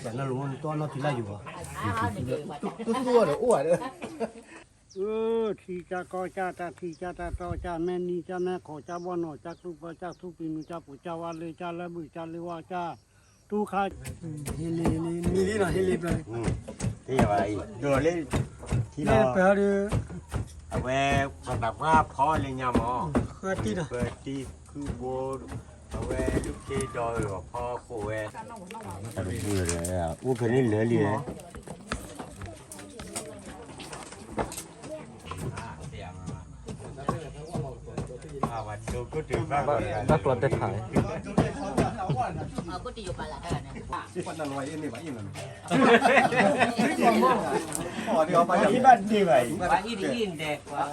แต่นั่นรู้ตัวนั่นที่ไรอยู่อ่ะตัวเดี๋ยวอ้วนเลย ทีจ้าก็จ้าตาทีจ้าตาต่อจ้าแม่นี่จ้าแม่ขอจ้าบ่อนอจ้าทุกบ่จ้าทุกปีนูจ้าปู่จ้าวาเลยจ้าละบุจ้าเลยว่าจ้าทุกข้าเฮลีนี่นี่นะเฮลีไป ที่อะไรดูเล่นที่ เล่ เรา นไปเอาดิ เอาไว้สำหรับว่าพ่อเลยเนี่ยมั้ง เคยตีนะ เปิดที่คือโบเอาไว้ลูกที่ดอยกับพ่อโคเว้แต่ดูเลยอ่ะอู้เพนี่เหลือเลยวันดูก็ถึงบ้าน นักกลันแต่ถ่าย ก็ตีอยู่ไปละเนี่ย คนละร้อยนี่ว่าอีมัน เดี๋ยวไปที่บ้านที่ไหน ว่าอีดีนเด็กว่า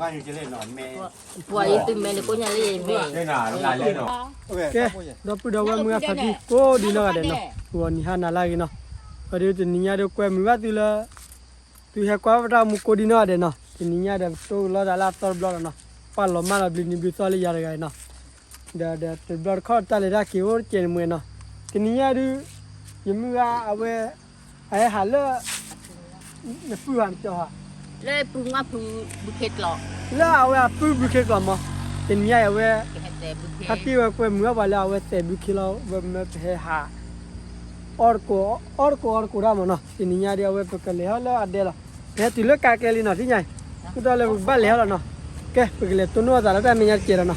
ว่าจะเล่นหนอนแม่ ว่าอีตึงแม่เลยก็ยังเล่นแม่ เล่นหนาลายเล่นหนอน โอเคดอปดอว่ามือฟัดโก้ดีนะกันเนาะตัวนี้ฮานาลากิเนาะพอดีตัวนี้เดี๋ยวกวยมือว่าตัวละตัวเฮกว่าเรามุกดีนะเด้เนาะตัวนี้เดี๋ยวตัวเราจะลาตัวบล็อกเนาะปลอมาเราบินบิสอลียาเลยเนาะเดี๋ยวตัวบล็อกข้อตาเลยได้กี่วันเจนมือเนาะตัวนี้ดูยังมือเอาไว้ไอ้ฮัลโหลเนี่ยพูดวันจ่อ เลยปรุงว่าปรุงบุเก็ตหรอ แล้วเอาไว้พูดบุกเก็ตก่อนมั้งตัวนี้เอาไว้ แต่บุเก็ต ถ้าที่ว่ากวยมือว่าเราเอาไว้แต่บุกเก็ตเราแบบไม่เพ่หาऔर को राम ना तिनिया रे वे पकले हला अडेला हे तिले का केली ना तिnya कुदाले बाले हला ना के पकले तनो जाला ता मिया केरा ना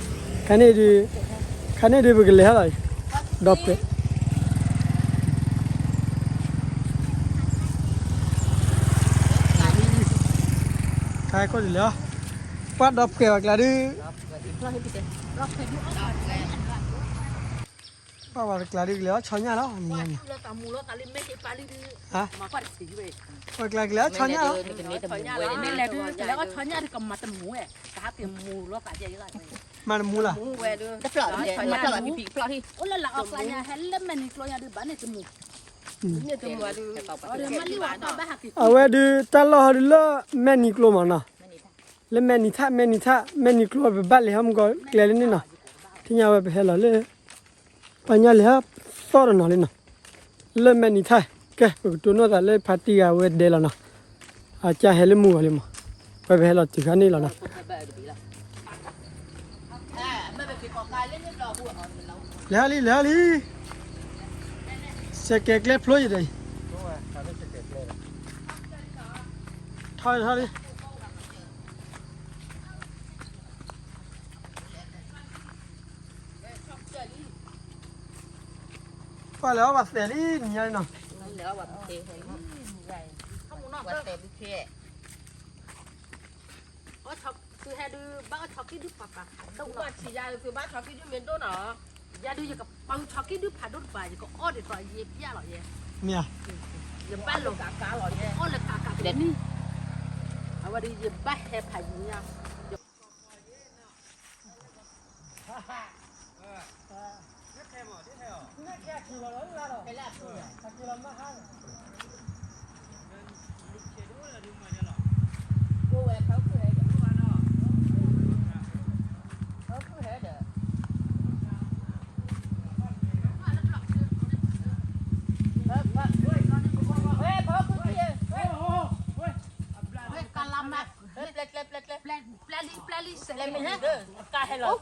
खाने रे पकले हला डॉप के काय को दिले पा डॉप के वकला रेป้าว่าคลาดิกแล้วช้อนยาแล้วนี่ไงฮะว่ากลาดิกแล้วช้อนยาแล้วมันมูล่ะ แต่ปลอดเนี่ยมาปลอดพี่ปลอดที่โอ้ละละออกละเนี่ยเห็นแล้วมันนี่กลัวอย่าดื้อบ้านเนี่ยจมูกเนี่ยจมูกดูมันรีว่าบ้าหัก เอาไว้ดูตลอดเลยแม่นี่กลัวมันนะแล้วแม่นี่ท่ากลัวไปบ้านเลยครับมันก็เกลียดนี่นะที่ยาไว้ไปเฮล่ะเลยปัญญาเลยครับสอนหน่อยเลยนะเล่นแม่นี่ท่าแกตัวนู้นแต่เล่นพาร์ตี้เอาไว้เดล่ะนะอาจจะเฮลมูอะไรมั้งไปเฮล่ะที่กันนี่แล้วนะแล้วเสกเกล็ดพลุยเลยถอยดิไปแล้ววัดเสรีนี่ยังเนาะ แล้ววัดเตะข้าวหมูนอกวัดเตะบุเค่ก็ช็อกคือให้ดูบ้าช็อกกี้ดูปากต้องว่าฉีดยาคือบ้าช็อกกี้ดูเหม็นตัวเนาะยาดูอย่างกับปังช็อกกี้ดูผ่าดูไปอย่างกับอ้อเด็ดต่อยเย็บยาหรอเย่ เนี่ย ยังบ้านหลงกาหรอเย่อ้อเลยกาเด็ดนี่เอาวันนี้ยังบ้าแห่ผ่ายิงยา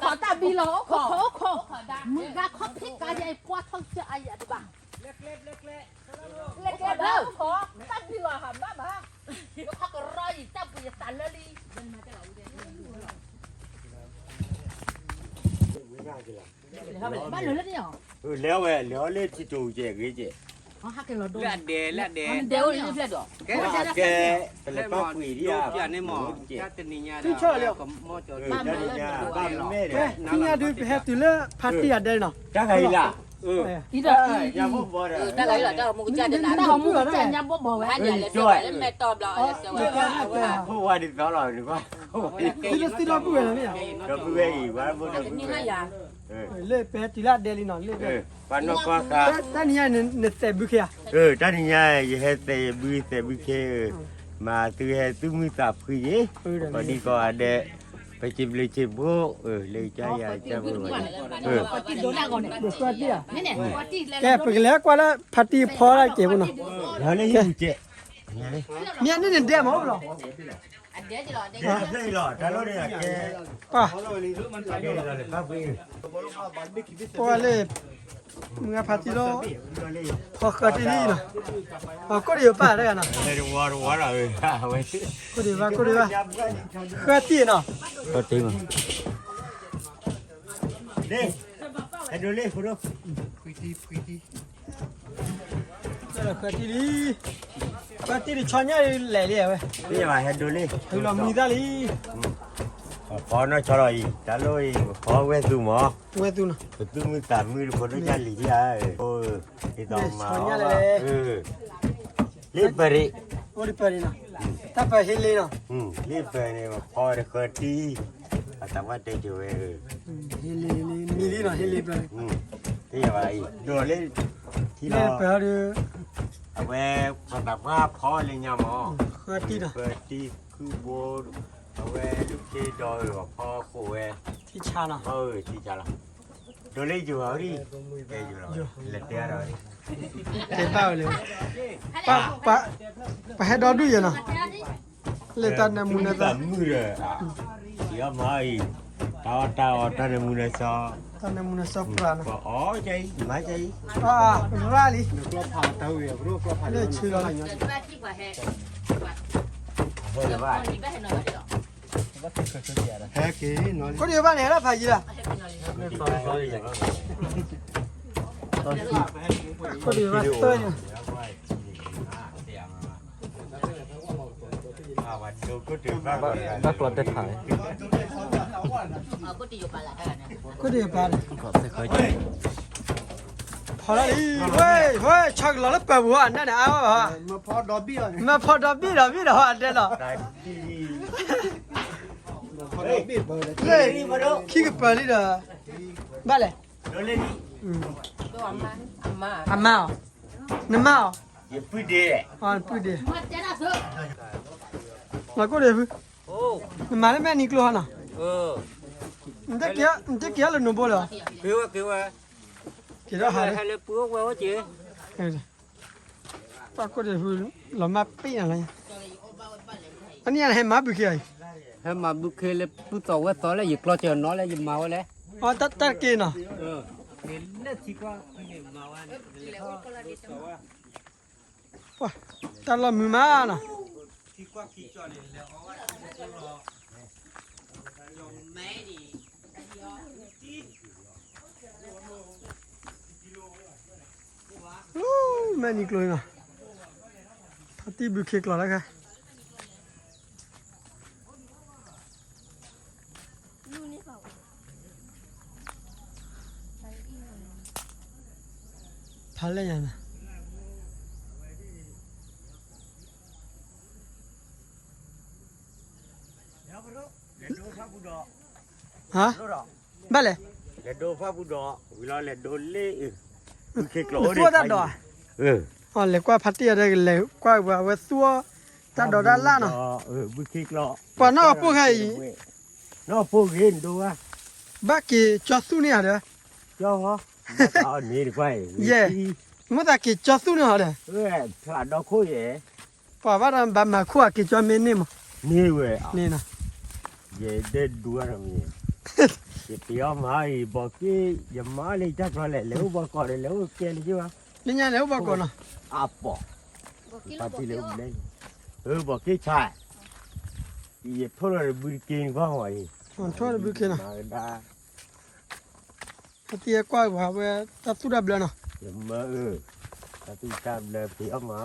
ขอตาบีหรอขอมึงกาคบที่กาใหญ่กว่าท้องเสียไอ้ยัดบ้าเล็กเด้อขอตั้งดีกว่าค่ะบ้าก็พักรอยตั้งปุยสันเลยบ้านหรือแล้วเนี่ย แล้วเว้ยแล้วเล่นที่จูเจ๊กี่เจ๊ เขาฮักกันเราดู เละเด เดี๋ยวนี่เพื่อนดอก แกเป็นป้าคุยที่อ่ะ อย่าในหมอถ้าจะนิยา บ้านแม่ แกที่ยาดูไปเฮติเลพาร์ตี้อะไรเนาะ จังไงล่ะ อีเด้อ อย่าพูดบ่ได้ ได้ไรล่ะเจ้ามึงจะได้ได้ของมึงจะยังบ่บ่ให้อย่าเลยด้วยแม่ตอบเราจะว่า พูดว่าดิบอร่อยดีกว่า ที่จะสติเราพูดอะไรเนี่ย เราพูดเองว่าพูด นี่ให้ยา เล่ไปติละเดลินอนเล่ วันนอกก็ แต่นี่เนี่ยเตะบุกยา ตอนนี้ยังให้เตะบุเคมาตัวให้ตุ้มตาคุยพอดีก็ได้ ไปจิบเลยจิบบุเลยใจใหญ่ใจบุญปฏิโดนก่อนเนี่ย เดี๋ยวกว่าที่อ่ะ นี่เนี่ยปฏิแล้ว แกไปแล้วกว่าแล้วพัดที่พอได้เจ็บบ่เนาะ แล้วเลยยิ่งเจ๊เนี่ยเลย เมียนี่เดี๋ยวมาบ่ อันเดียวจะรอเด็ก เจ๊เลยหรอแต่เราเนี่ยแก ป่ะ แกเลยป้าพี่ พอเลยมึงพัดที่โลพอกะที่นี่เนาะอ๋อก็เดี๋ยวป้าได้กันเนาะ เลยวัวเราไว้ ก็เดี๋ยวว่าก็ที่เนาะ ก็ตีมั้งเด้ไอ้ดูเลยคุณดู ก็ที่นี่ก็ที่นี่ชอนเนี่ยแหล่ๆเว้ย นี่มาให้ดูเลย คือเรามีได้ลี พอน้อยชอลอยจะลอยพอเวสุหมอ เว้ยตูเนาะ tu mi ta mi ko no ya li ya e to ma li pare โอ้ดิปารีเนาะถ้าไปเฮลีเนาะ li pare ma ko re ko ti ata ma te jo e เฮลีมีลีเนาะเฮลีไป ti ya ba i do le ti นี่ lo ไปหาดู ave pa ta ma pho le nya mo ก็ที่เนาะ ko ti ku bo ave lu ke do ro pho ko e ที่ชาเนาะ ti cha la do le jo ha ri e jo la le te ra ri เจ็บเป้าเลยไปให้ดอดูอยู่เนาะเลยตอนนั้นมุน ta ตา mu re ya mai ta ne mu ne sa ตอนนั้นมุนซอปราเนาะ อ๋อใจมาใจ ราลี ก็ผ่าเตาเวียรู้ก็ผ่า เลยชื่ออะไรเนาะ บ้านที่กว่าแห่ เฮ้ยว่า นี่บ้านให้หน่อยเดี๋ยว แค่กี่น้อย ก็เดี๋ยวบ้านไหนล่ะพายีล่ะก็เดี๋ยวบ้านเต้ยเนี่ย นักรถได้ถ่าย ก็ตีอยู่ปลาละกันนะ ก็เดี๋ยวบ้าน เคยเจอ พอแล้วดิเฮ้ยชักหล่อแล้วเปิดหัวอันนั้นนะเอาป่ะ มาพอดอบบี้อ่ะ มาพอดบี้ดอกอันเดียวเนาะ พอดอบบี้เบอร์เลย เฮ้ยขี้กับเปิดเลยเด้อบ้านเลย โดนเลยนี่ ตัวมา อาม่าน้ำม่า อย่าพูดเด้ อ๋อพูดดิ มาเจ้าหน้าที่ แล้วก็เดี๋ยวโอ้มาแล้วแม่นี่กลัวนะ มันจะเกี่ยวเลยหนูบอกเหรอ kêu á เกี่ยวหาเลย hai lớp bước qua chị ปรากฏเดี๋ยวเรามาปีอะไรอันนี้อะไรมาบุกเกย hay mà bước kia lớp bước tàu qua tối là giật lo chờ nó là giật màu đấy อ๋อตัดกินเนาะ nó chỉ qua màu anh ว้าตัดเรามือมาเนาะแม่นี่กลัวเนาะพัดที่บุกเกยกลัวแล้วค่ะพันเลยยังนะฮะบ้าเลย le do fa bu do wi lo le do le bu ke klo ซัวตัดดอก อ๋อเลยกว่าพัดที่อะไรเลยกว่าว่าซัวตัดดอกด้านล่างเนาะ bu ke klo ป่านนอกพวกให้ no po gen do wa บ้ากี่จอดสู้เนี่ยเด้อ cho ho ta ni đi quay มันตะกี่จอดสู้เนี่ยเด้อ thà đó khối vậy ป่าว่าบ้านมาขั้วกี่จอดเมนี่มั้ง ni we นี่นะ về để đua rồi mình thì tiểu mai bỏ cái giờ mai đi chắc rồi lại lếu bỏ cỏ để lếu kia đi chứ à นี่ยังแล้วบอกก่อนเนาะ bỏ ta thì lếu đây bỏ cái chai thì thôi rồi bự kia quá hỏi มันทั่วเลยบุกเนาะ mà đã พัดที่กว่าว่าตัดสู้ดับเลยเนาะ giờ mà ta tu tam là tiểu mà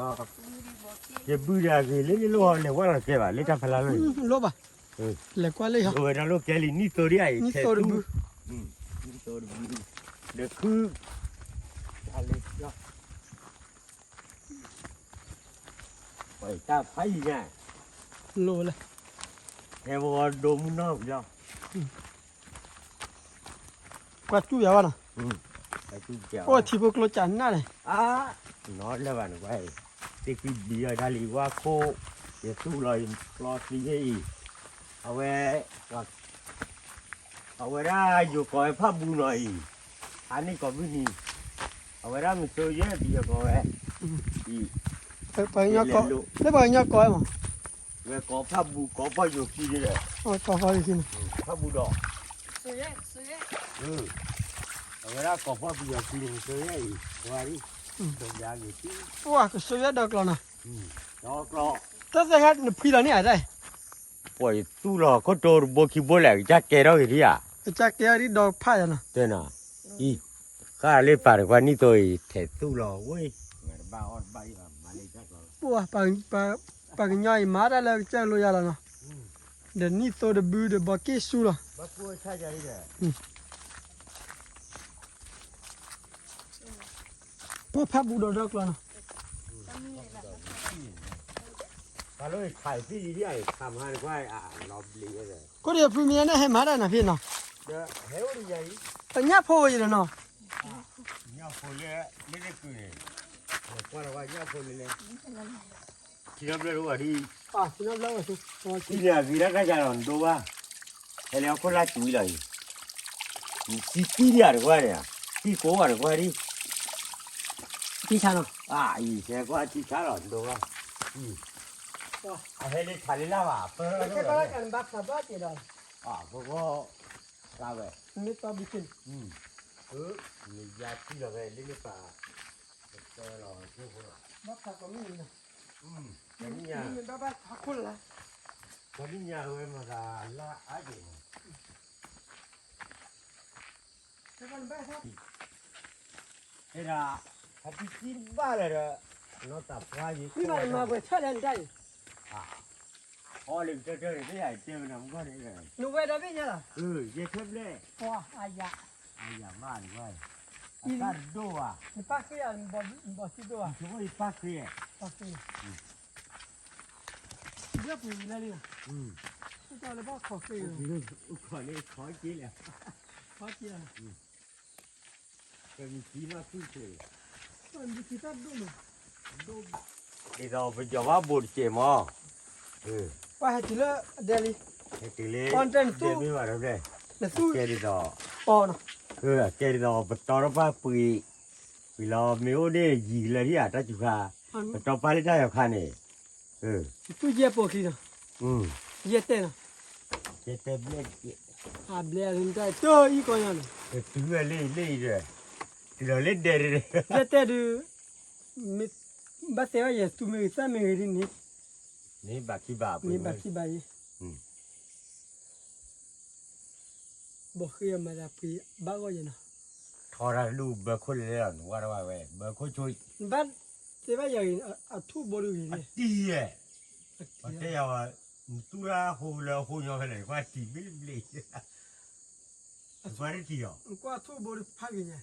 giờ bự ra thì lấy cái lúa này quá là kia bà lấy trăm phải là luôn ลบอ่ะเลยกว่าเลยเหรอ rồi nó lúa kia thì ní tôi đi ai นี่โตดิบุ ní tôi đi được cứ ta lấy cho phải ta phải gì nha โลเลย theo đồ muốn nó phải không กว่าจู่ยาวะเนาะ phải chú chèo โอ้ที่พวกเราจันน่ะเลย à nó là bạn quay thì cái bia đã lì qua khô để tu lời lo gì vậy à về เอาไว้ได้อยู่ก่อยผ้าบูหน่อยอันนี้ก็ไม่มีเอาไว้ได้มันโตเยอะดีก็ไว้อี ไปเนาะก็ได้ไปเนาะก็มั้ง เว้ก็ผ้าบูก็ผ้าอยู่ที่นี่แหละ อ๋อก็พอดีสิ ผ้าบูดอก ซื้อซื้อ เอาไว้ได้ก็ผ้าบูอยู่ที่นี่โตเยอะอีว่าดิตรงยางอยู่ที่ ว้าก็สวยดอกแล้วนะ ดอกรอ แต่แต่ฮะพี่ละนี่อะไร ป่วยตู้รอก็โดนโบกิโบแหลกจักแกเราอีอ่ะ จากแกนี่ดอกผ้าจ้ะนะ เต้น่ะอีข้าเล่นปากว่านี่ตัวแถตู้รอเว้ยบ้าออดบ้ามาเลยจักรอ ว้าปากย่อยมาได้แล้วจะรู้ยาแล้วนะเดี๋ยวนี้ตัวเดบิวเดบักกี้สู้ละ บ้ากูใช่ใจเลย พอพับบูดอกแล้วนะ ตาเลยขายที่ที่ไอ้ทำให้ก็ไอ้รอบลีเลย ก็เดี๋ยวพี่เมียเนี่ยให้มาได้นะพี่เนาะ เดี๋ยวเฮ้ยใหญ่ แต่เนี้ยพออยู่แล้วเนาะ เนี่ยคนเลยไม่ได้คุยเลยว่าเราว่าเนี่ยคนเลยที่เราเรียกว่าที่ อ่ะพี่น้องเล่าสิ ที่เนี่ยวีรกษัตริย์ดูว่าเฮ้ยเราคนละจุยเลยที่เนี่ยหรือว่าเนี่ยที่โก้หรือว่าที่ พี่ชายเนาะ อีแค่ว่าที่ช้าหรอดูว่าเฮ้ยเลยขาดแล้วว่ะเปิด แค่บ้านกันบักบ้าจีดอน พวกก็กาเว้ ไม่ต้องบิกิน มียาที่เราเว้เล่นป่าเจอหรอพวก บักก็มีนะ แต่นี่ยา มีบ้าพักคนละ แต่นี่ยาเว้มาละอะไร แต่วันบ้าครับ เฮ้ยนะถ้าที่กินบ้าเลยเหรอน้องตับว่าอยู่ พี่มามาเปิดเช่าเล่นได้ พอเล่นเจอที่ใหญ่เจอน้ำก็ได้เลย หนูไปได้พี่เนี่ยล่ะ เยอะเท่าเลย ว้าอายะ อย่าบ้านด้วยการดูอ่ะ นี่ปักเสียบ่สิตัว ช่วยปักเสีย ปักเสียเดี๋ยวพี่เลยดิก็เลยบอกขอเสีย ขอเลยขอกินเลย ขอเสีย เป็นชีมาขึ้นเลย มันมีที่ตั้งด้วย นี่เราไปจะว่าบุญเจมอว่าให้ทีละเดลิ ทีเลย คอนเทนต์ตู้ ไม่ว่าเราเลย แต่สู้ แกดีต่อ ปอเนาะ แกดีต่อไปต่อรับว่าปุยเวลาไม่โอ้เนี่ยยีเลยที่อาจจะจุกาไปต่อไปได้ยังคันนี่ตู้เย็บปอกที่เนาะเย็บเต้เนาะ เจ็บเต็มเลย อาเบลล์ได้ตัวอีกคนเนาะ ตัวเล่เลยที่เราเล่นเด็ดเลย เย็บเต้ดูมิบัสเซว่าเยสตูมีสามีรินี่ นี่บักกี้บาป นี่บักที่ใบบอกคือมาได้ปีบ้าก็ยังเนาะ ทอราลูเบอร์คนเลยหรอว่าเราเว้เบอร์คนช่วย บ้านเซว่าอย่างอ่ะทุบบริเวณนี้ ดีอ่ะแต่ยาตัวหูเราหูยอกันเลยว่าตีไม่เลยว่าได้ที่อ่ะ ก็ทุบบริพักยังไง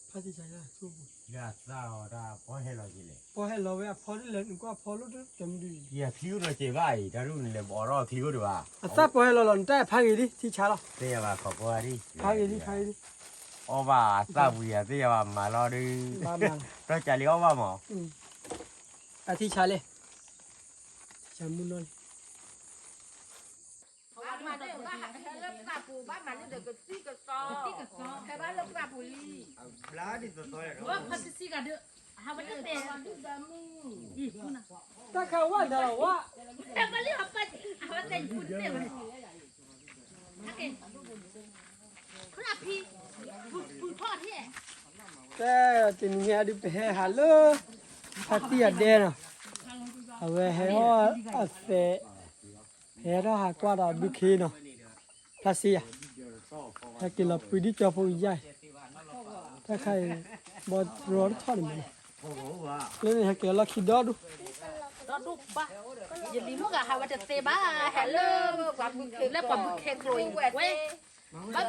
พักที่ใช่ไหมทุบ ยาสาวราพอให้เรากินเลย พอให้เราเว้พอได้เลยก็พอรู้จำดี ยาผิวเราเจ็บไปถ้ารู้เลยบอกเราที่ก็ดูว่า อ่ะซับพอให้เราหล่นได้พักอีดิที่ช้าเรา แต่ยาขอบว่าดิ พักอีดิพักอีดิ อ๋อว่าทราบวิแต่ยามาเราดิเราจะเลี้ยวว่าหมอ อ่ะที่ช้าเลยช้ามุนนอน บ้านมันเนี่ยบ้านเริ่มกระปูบ้านมันเนี่ยเด็กกระซี่กระซอแต่บ้านเริ่มกระปูลี ปลาดิตัวตัวเลย ว่าพัดซี่กันเด้อหาวันนี้เป็นอีคุณนะ ถ้าเขาว่าเดี๋ยวว่า แต่มาเรียกว่าเป็นหาวันเป็นคุณเนี่ยวันถ้าเกิดคุณอาพี่คุณพ่อที่ แต่ทีนี้ดิไปหาเลยพักที่อ่ะเด่นอ่ะเอาไว้ให้ว่าอ่ะเสะให้เราหากว่าเราดูขี้เนาะพักที่อ่ะถ้ากินเราปีดีจะพูดใหญ่ถ้าใครบ่ร้อนทอดมันเลยให้กินเราคิดดู đó đục ba giờ lý mức à hai vợ chồng tê ba hè lơ và bực lơ quả bực kẹt rồi quê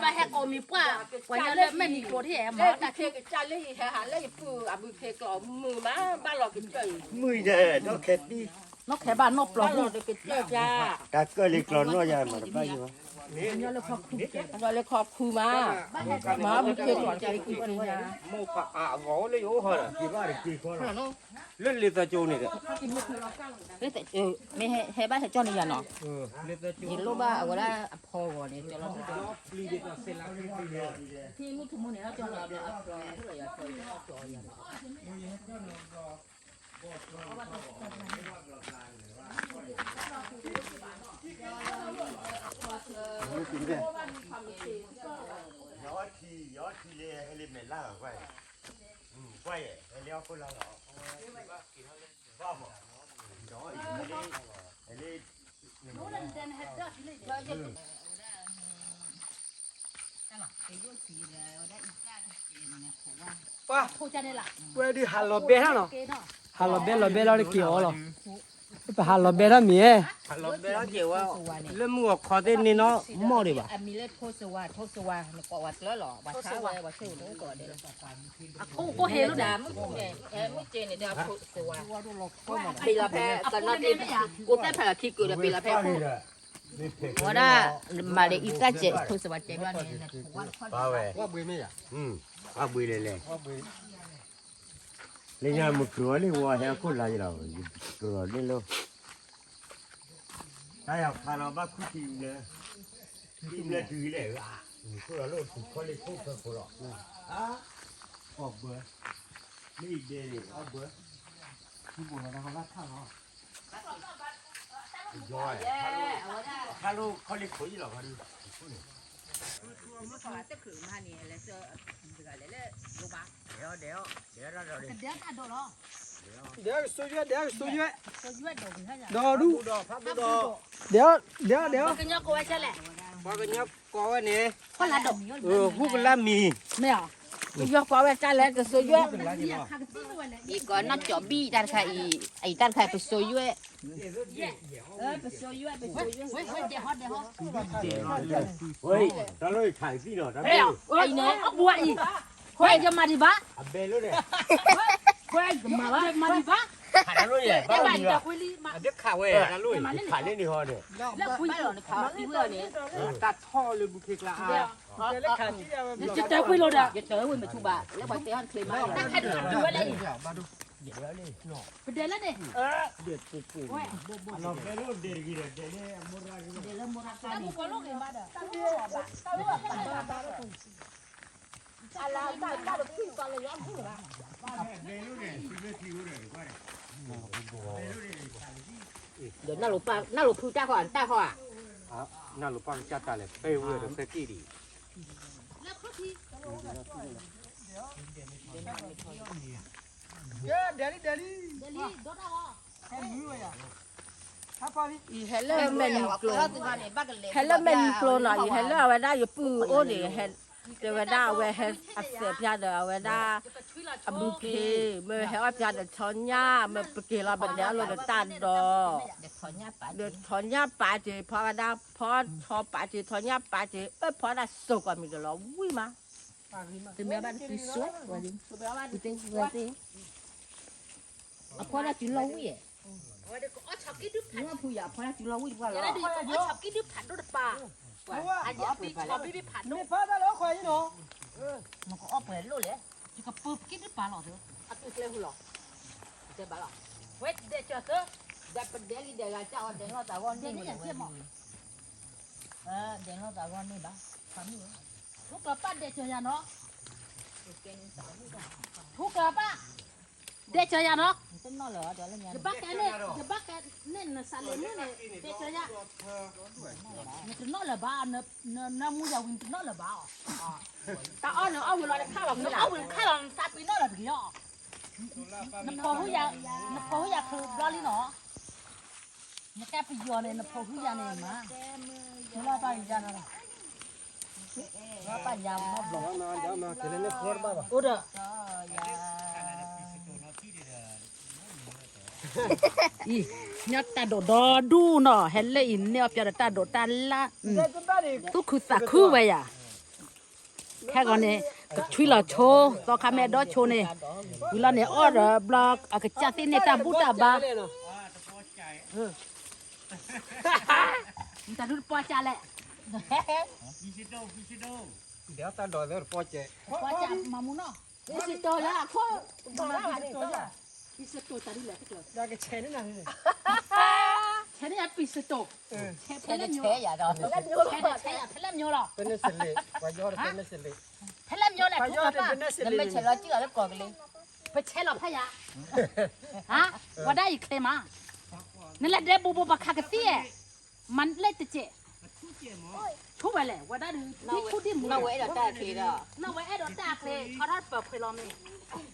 ba hè cổ mi qua quả nhà lơ mẹ mi cổ thì em mà ta kê cái cha lấy hè hà lấy phừ à bự kê cỏ mừ má ba lọ cái trời มือเนี่ยต้องเข็ดดิ nó khé bà nộp ba lọ lọ được cái trời cha ถ้าเกิดเล็กร้อนน้อยใหญ่มาได้ไหม à nhớ là khó khăn rồi lấy khop khu mà bự khê còn chạy kịp đi nha mua phạ gỗ lấy ố hơn chỉ ba được kỳ con nó lên liệt ta châu này đấy cái tại mẹ hay bác hay cho này nó liệt ta châu nhìn lúc ba ở đó phô rồi này cho nó thì lúc thu mua này nó cho nó được gió thì lên mệt la quay quay leo con la gió lên哇， thôi cha đây là 喂，你喊老别上了， kê nó 喊老别了，你给我了，不喊老别了没？ nó bé nó chịu à lên mua khó tên nên nó mò đi bà mi lên thô swa nó có vật lớn lọ vật sáu vậy vật siêu nó có đây cô hề luôn đã em mới trên này đã thô swa bị là phe còn nó đi cô tay phải là khi cười là bị là phe cô đó mà để ít cái chết thô swa chết ra này ba về Qua bưởi mấy à? ba bưởi lên lên nhà một cửa đi qua heo con lại rồi cửa lên luôn đây à phải là ba cút tìm lên từ đấy à cô là luôn có lấy thuốc cho cô rồi à học bữa đi đi học bữa Khi buồn là nó lát thang hả? rồi hello có lấy khối gì rồi đi đéo số duyệt, đéo số duyệt, số duyệt đồ gì hết nhỉ đo đu, đéo. cái nhóc cô ấy chơi lẹ qua cái nhóc có cái này có lá đồ hút cái lá mì mẹ à cái gió có cái trái cái số duyên hàng tí rồi nàyอีก็นัดจอบี้ด้านใครไอ้ด้านใครไปโซยุ่ยไปโซยุ่ยไปโซยุ่ย quay để hót ôi ta nói thải gì rồi ta mẹ à ai nè ốc bụi quay cho mà đi bá à bê luôn này quay mà đi bá thải nó luôn vậy cái bao bài nhiêu cho quay đi mà biết khảo ấy là lui thải lên đi ho này là quay rồiเขาที่เมื่อนี้ ta tho lên một thịt là à chứ tới quay rồi đã จะเจอวันมาชูบะแล้วบอกเตี้ยนเคลมมา đang thay đổiดูcái này bên đây là này nó bê luôn để gì rồi để mua ra tao cũng có lúc này mà đãเดี๋ยวน่าหลุดพูจ้าก่อนจ้าก่อน nào lúc bằng cha ta lại phê vừa được phê kỳ đi hello men flow là gì hello về đây pu ô để hen để về đây về hen áp xe phía đó về đây abu ke me he áp phía đó chọn nhà me bê là bên đó rồi tan đó để chọn nhà bà chị phá ra phá cho bà chị chọn nhà bà chị phá ra sâu qua mình đó vui mà từ mấy bạn đi suốt rồi đi từ tiếng rồi đi phá ra chuyện lâu vậy nhưng mà phá ra chuyện lâu quá rồi你发到老快一喏， nó có ốp về luôn đấy chỉ có bơm cái đứt bà lọ thôi aku kle hulo de bala wait de choto da pedeli de la cha de no ta gon để ni nó nhận thêm mỏ de no ta gon ni ba kami thuốc là bắt để chơi nhà nó thuốc là bắt để chơi nhà nó tin no lo de la nyaจะบักแกเนี่ยจะบักแกเนี่ยน่ะสาเลมือเนี่ยเด็กจะยะเนี่ยจะนอละบ้าเนน้ำมูยาวินจะนอละบ้าอ๋อ ta on no au lo de kha lo ni la เอาวินข้าลองซาปีนอละดีอ่ะน้ำพอหูยาน้ำพอหูยาคือบลอลี่เนาะเนี่ยแกไปยัวเนี่ยน้ำพอหูยาเนี่ยมาเนี่ยว่าไปยานะว่าไปยามาบล็อก Mà cái này nó khó ba bà. โอ้เด้ออีเนี่ยตาโดดดูเนาะเห็นเลยอินเนี่ยจะตาโดดตาละทุกคือสักคือไว้อ่ะแค่ก่อนเนี่ยก็ช่วยเราโชว์ต่อคาเมดอโชว์เนี่ยเวลาเนี่ยออเดอร์บล็อกก็จัดที่เนี่ยตาบุตาบาตาดูปอจ่าแหละ เดี๋ยวตาดอยเดี๋ยวปอเจ ว่าจะมามุนอ่ะนี่สิโตละข้อมาดิโตละนี่สิโตตาดิแหละก็ ได้ก็แชร์นี่นะนี่ แค่นี้ปีสิโตแค่เล่มโย thế vậy rồi แค่เล่มโยหรอ เป็นเสลีวายอดเป็นเสลี แค่เล่มโยแหละ วายอดเป็นเส nên ลี mới chạy lo chứ ở lớp còn đi ไปเช่หรอพะยะฮะว่าได้อีกเคมานั่นแหละเด็บบูบบักคากะเตี้ยมันเล่ตะเจทุบไปเลยว่าได้ที่ทุดิม nó quậy là ta thì đó น่าไว้ไอ้ดอกตากเลยเขาทัดเปิดเพลอม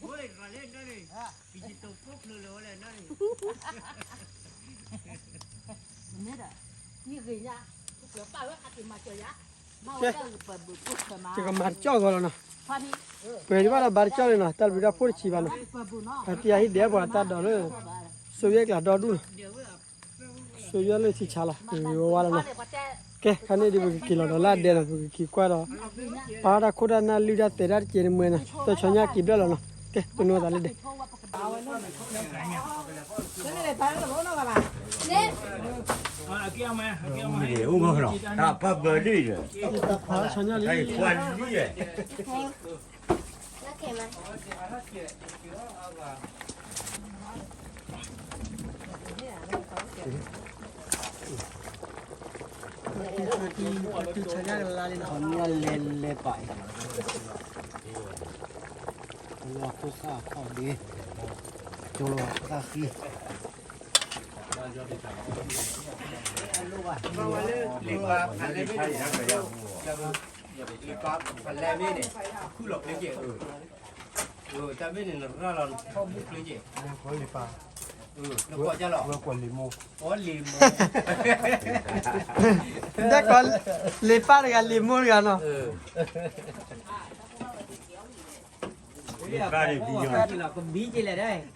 เฮ้ยมาเล่นนั่นนี่พี่จิตตกปุ๊บเลยเลยนั่นนี่ นี่แหละนี่คือยาเดี๋ยวป้าว่าอาทิมาเจอยามาว่าจะเปิดบุกเคมา จะก็มาจ่อกันแล้วนะ พอดี เปิดว่าเราบาร์จ่อเลยนะตาบิดาพูดชีบ้านนะ เปิดบุเนาะ แต่ที่ไอ้เดียบว่าตาดอเลยโซเวียตละดอดูโซเวียตเลยที่ชาละว่าแล้วนะแกคันนี้ดิบุกิโลดอลลาร์เดียนะบุกิกว่าดอปาราโคดานาลีดาเตราเจนเมนะตัวชnyaกิบแล้วนะแกตัวนู้นอะไรเด้ เดี๋ยวมาหรอกถ้าพับเบอร์ดี้เลย ตาพาชnya ไอ้ ลี ควันนี่ ที่ชnyaลาลีนะ คนนี้เล่นเล่ไปเราคุกข้าข้อดีจูโรข้าขี้ เล็กว่าพันเล่ไม่ได้ไปแล้วเล็กว่าพันแรกนี่เนี่ยคู่หลบเล็กจะไม่เนี่ยเราชอบมุกเลยเจ๊ คนลิปา แล้วก็จะหลอก เราคนลิโม อ๋อลิม ได้ก่อนเลป้ากันเลมูกันเนาะ ก็ได้พี่ยอด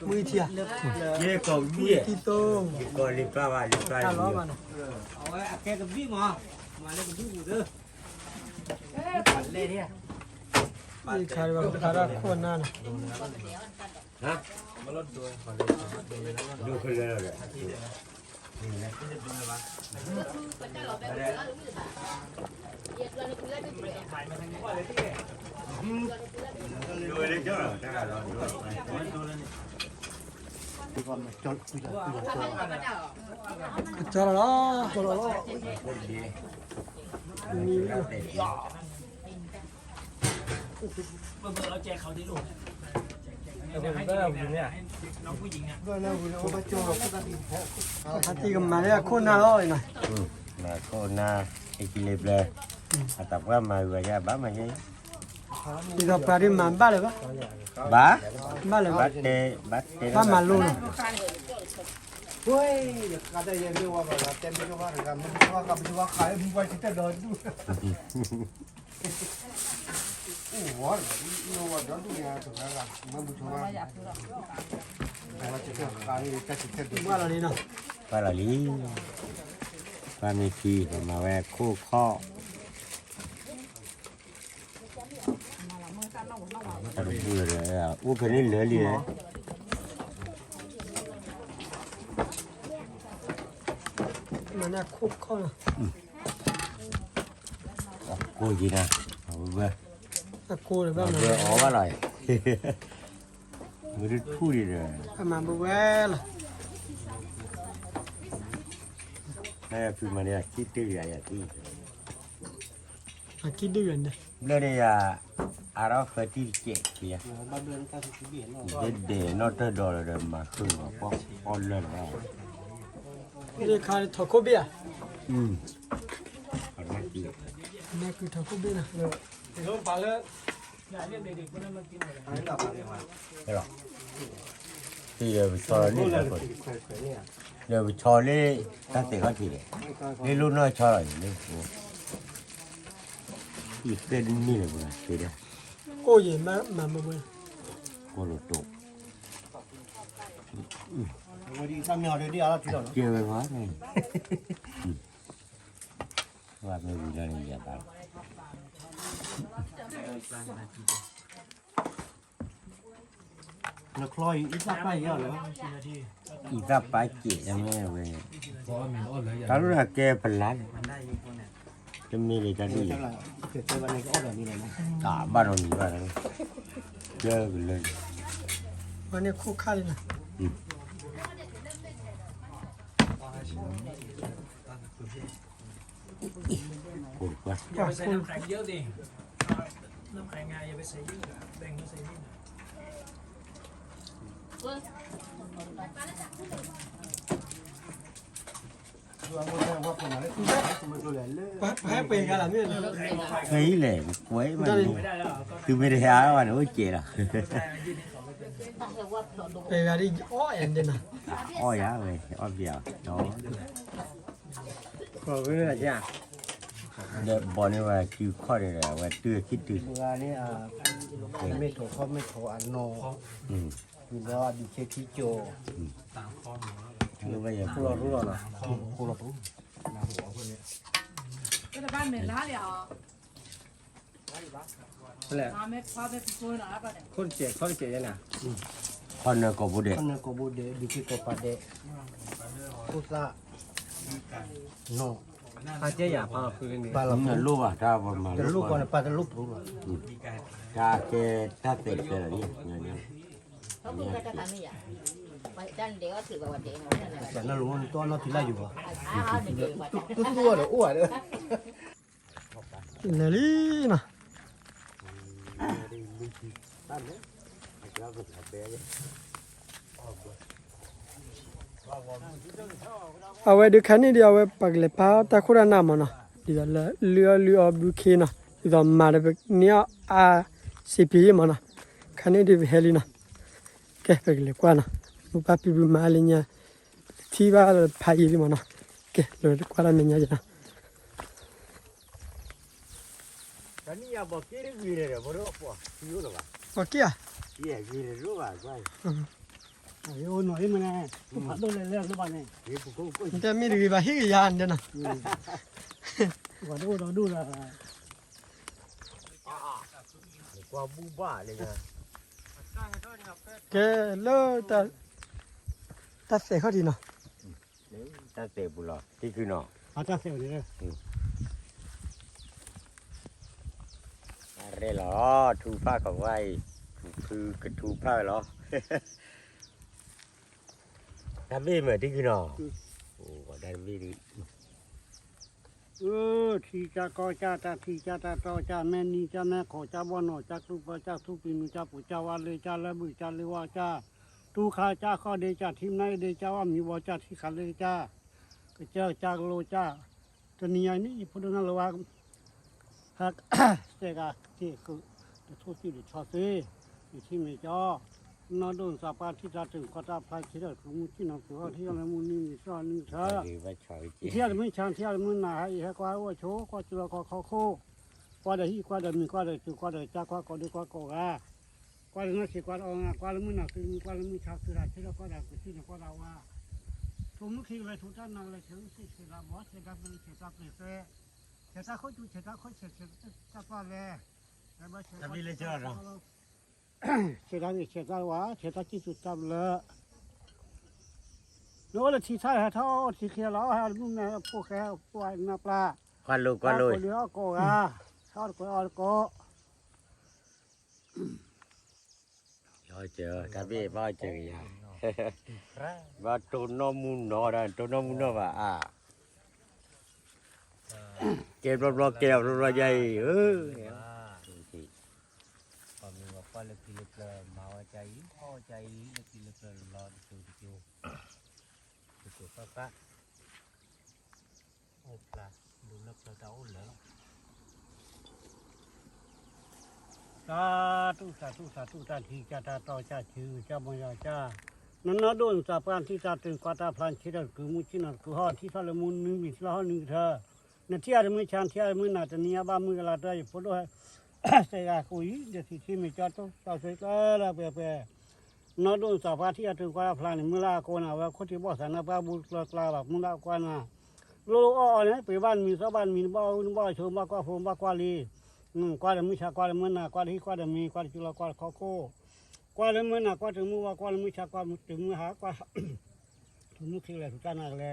มือเทีย เย่ก็พี่ ที่โต ก็ลิปว่าลิปว่า ตาล้อมัน นี่ขายแบบขายได้คนนั่น ฮะดูคนเลยเลยดูเลยเจ้าเราจ้าเราดู ที่ก่อนจดคุยกัน จอละล้อ คนดี นี่ ด้วยแล้วคุณเอาไปโจรก็ได้ ฮัตติก็มาเนี่ยคนน่าล้อเลยนะ มาโคนาไอ้กิเลสเลยแต่ว่ามาเวลาบ้ามาไง ที่เราปลาดิมันบ้าเลยปะ บ้า บ้าเลย บ้า ปะ เตบ้าเต บ้ามาลูนะ เฮ้ยก็ได้ยังเรียกว่าแบบเต็มไปด้วยว่าอะไรกันมันว่ากับว่าขายมึงไปที่จะเดินดูโอ้โหนี่ว่าเดินดูเนี่ยถูกแล้วกันมันบุชว่าแต่ว่าจะเกิดการนี้จะสิเกิด บ้าเรานี่เนาะ บ้าละลีบ้ามีทีมาแวกคู่ข้อแต่ดูเลยอ่ะอู้คนนี้เหลือเลย มันเนี่ยคุกเข้านะ cô gì nè vừa กูเลยบ้ามัน vừa ổ quá rồi người đi thui đi rồi มาบุเวล đây là phim mà đây là chi tiêu vậy à chi คิดดื้อเนี่ย đây đây là à đó phải đi chạy kìa บ้านเรือนการศึกษาเบียนเนาะ để nó tới đó là được mà khử mà con lên rồi นี่ขายทอโคเบีย còn nó chi นี่คือทอโคเบียนะเดี๋ยวปลาเลย thấy không thì giờ cho lên là còn giờ cho lên các tiền có gì đấy lên luôn nó cho rồi lên thì tên như là vừa thì đây โอ้ยมาบุเว cô lột tụ วันนี้ทำยอดเดี๋ยวนี้เราจุดแล้ว chưa về hóa này và bây giờ là nhà bạn นักคลอยอีสักไปเยอะเลย อีกไปจีจะไม่เว้ยตอนนั้นแกเป็นล้านแก จะมีเลยจะดี จังไรเกิดวันนี้ก็ออกแบบนี้เลยนะ ตาบ้านเราหนีบ้านเราเยอะไปเลย วันนี้คู่ค่าเลยนะ ปวดกว่า อย่าไปใส่น้ำ แข็งเยอะดิน้ำแข็งไงอย่าไปใส่เยอะแบ่งมาใส่นิดหน่อย ว่าคนแรกว่าคนอะไรมันก็เลยเลิก แพ้เปย์กันหรอเนี่ย เฮ้ยแหละกล้วยมันคือไม่ได้หาวันโอ้ยเจ๋ละ เปย์กันดิอ้อเอ็นเดนนะ อ้อยอะเว้ยอ้อยเดียวเนาะ ก็ไม่ได้จ้ะ เดี๋ยวบอลนี่ว่าคือข้อเดียวว่าตื้อคิดตื้อ เมื่อนี้ไม่โถเขาไม่โถอันโน อืม คือแล้วดีเคที่โจ รู้ว่าอย่าง พวกเรารู้หรอนะพวกเรารู้ 这个班没拿了， นั่นแหละ 他们不做哪个的。 คนเจ็บเขาเจ็บยังไง ข้อเนื้อก็บุเด คนนึงก็บูเดดีที่ก็ปาเดพุทธะโน อาเจียอย่าพาคือนี่ บาลา เนื้อลูกอ่ะถ้าประมาณ แต่ลูกก่อนปาแต่ลูกรู้หรอ ถ้าแกถ้าเตะเตะนี่เนี่ย เขาคือจะทำนี่อ่ะไปด้านเดียวถือว่าเดียวนั่นแหละ แต่นั่นรู้ว่าตัวนั่นที่ไล่อยู่อ่ะ เดียวว่า ตัวเดี๋ยวอ้วนเลย เนลี่นะเอาไว้ดูแค่นี้เดียวไว้ปักเลยป้าตะคุระน้ำมันนะดีแล้วเรือบุเคนะดีแล้วมาเลยเนี่ยซีพีมันนะแค่นี้ดีเฮลินะแกปักเลยกว่านะมุปปีบุมาเลยเนี่ยที่ว่าพายดีมันนะแกเลยกว่าละเนี่ยจ้ะ ตอนนี้อย่าบอกกี่วีเลยบ่รู้ป่ะอยู่หรอวะ ว่าเกี่ย เกี่ยวีเลยรู้ป่ะก้อย โอ้หน่อยมันไงผัดด้วยเรื่องนี้บ้างเนี่ย เดี๋ยวกูก็ มันจะมีดีว่าฮิกยานเด้นะ ผัดด้วยเราดูละ กว่าบูบ้าเลยนะ แกเลอตัดเสเขาดีเนาะ ตั้งแต่บุหรี่ที่คือเนาะ อาจารย์เสียวนี่เลย อะไรหรอถูผ้าของไว้คือกระถูผ้าหรอทำไม่เหมือนที่คือเนาะโอ้ได้ไม่ดี ทีจ้าก็จ้าตาทีจ้าตาต่อจ้าแม่นีจ้าแม่ขอจ้าบ่อนอจ้าทุกพระจ้าทุกปีนุจ้าปู่จ้าวันเลยจ้าละบุจ้าเลยว่าจ้าทุกขาจ้าข้อเดจ้าทีมไหนเดจ้าว่ามีว่าจ้าที่ขันเลยจ้าก็เจ้าจ้าโลจ้าตัวนี้นี่พูดนั่นเลยว่าฮักเสกาที่คือทุกที่ชอซีที่ไม่จ้านอดนสาปาที่จะถึงก็จะพายที่เราคือมุที่นอคือที่เรามุนี่มีซ้อนนี่เธอ หรือว่าชอย เที่ยวไม่ช่างเที่ยวไม่หนาอีกกว่าว่าโชก็เจอก็เขาโคกว่าเดี๋ยวฮีกว่าเดี๋ยวมีกว่าเดี๋ยวจูกว่าเดี๋ยวจ้ากว่าก็ดีกว่าก็กว่าเดี๋ยวนั่นสิกว่าเอากว่าแล้วไม่หนักคือมีกว่าแล้วไม่ชักคืออะไรที่เราก็ได้คือที่เราก็เราว่าทุกมุขีเลยทุกท่านนั่งเลยถึงสิเสียบอสเสียบเป็นเสียบเลยเสียบเขาจูเสียบเขาเสียบจ้าก็เลยแต่ไม่เสียบเสียบนี่เสียบว่าเสียบที่จุดจำเลยโน้ตที่ใช่ฮะเท่าที่เขียนแล้วฮะมุ่งในพวกแค่พวกน้ำปลา ควันลูกควันลุย เดี๋ยวก็ทอดก็เอาก็ ชอยเจอทำไม่บ้าเจออย่าว่าตัวนอมุนนอได้ตัวนอมุนนอว่าเก็บรอบๆแก้วรอบๆใหญ่ความมีว่าป้าเล็กเล็กเลยมาว่าใจพ่อใจเล็กเล็กเลยรอดูดูดูป้าโอ้ปลาดูเล็กเราจะอุ่นแล้ว สาธุสาธุสาธุสาธุจ้าตาต่อจ้าชื่อจ้ามายาจ้านั่นน่ะโดนสาปานที่ตาตึงกว่าตาพลันชิดคือมุชินัคือห่อที่ทะเลมุนนึงวิสละห่อนึงเธอเนี่ยที่อะไรมือชานที่อะไรมือหนาจะเนี่ยบ้ามือละได้พอด้วยเสียคุยเดี๋ยวที่ไม่จอดต้องเจ้าเสกละเปเปนอโดนสาปานที่ตึงกว่าพลันมือละโกนาว่าคนที่บ่สานะบ้าบุตรลาแบบมือละกว่านะโลอ้อเนี่ยไปบ้านมีสบ้านมีบ่ชมบ่ก็โฟมบ่กว่าลีกว่าเดมือชากว่าเดมือหนากว่าที่กว่าเดมีกว่าจุลกว่าเขาโคกว่าเดมือหนากว่าถึงมือว่ากว่าเดมือชากว่าถึงมือหากว่าถึงมือคืออะไรทุกท่านอะไร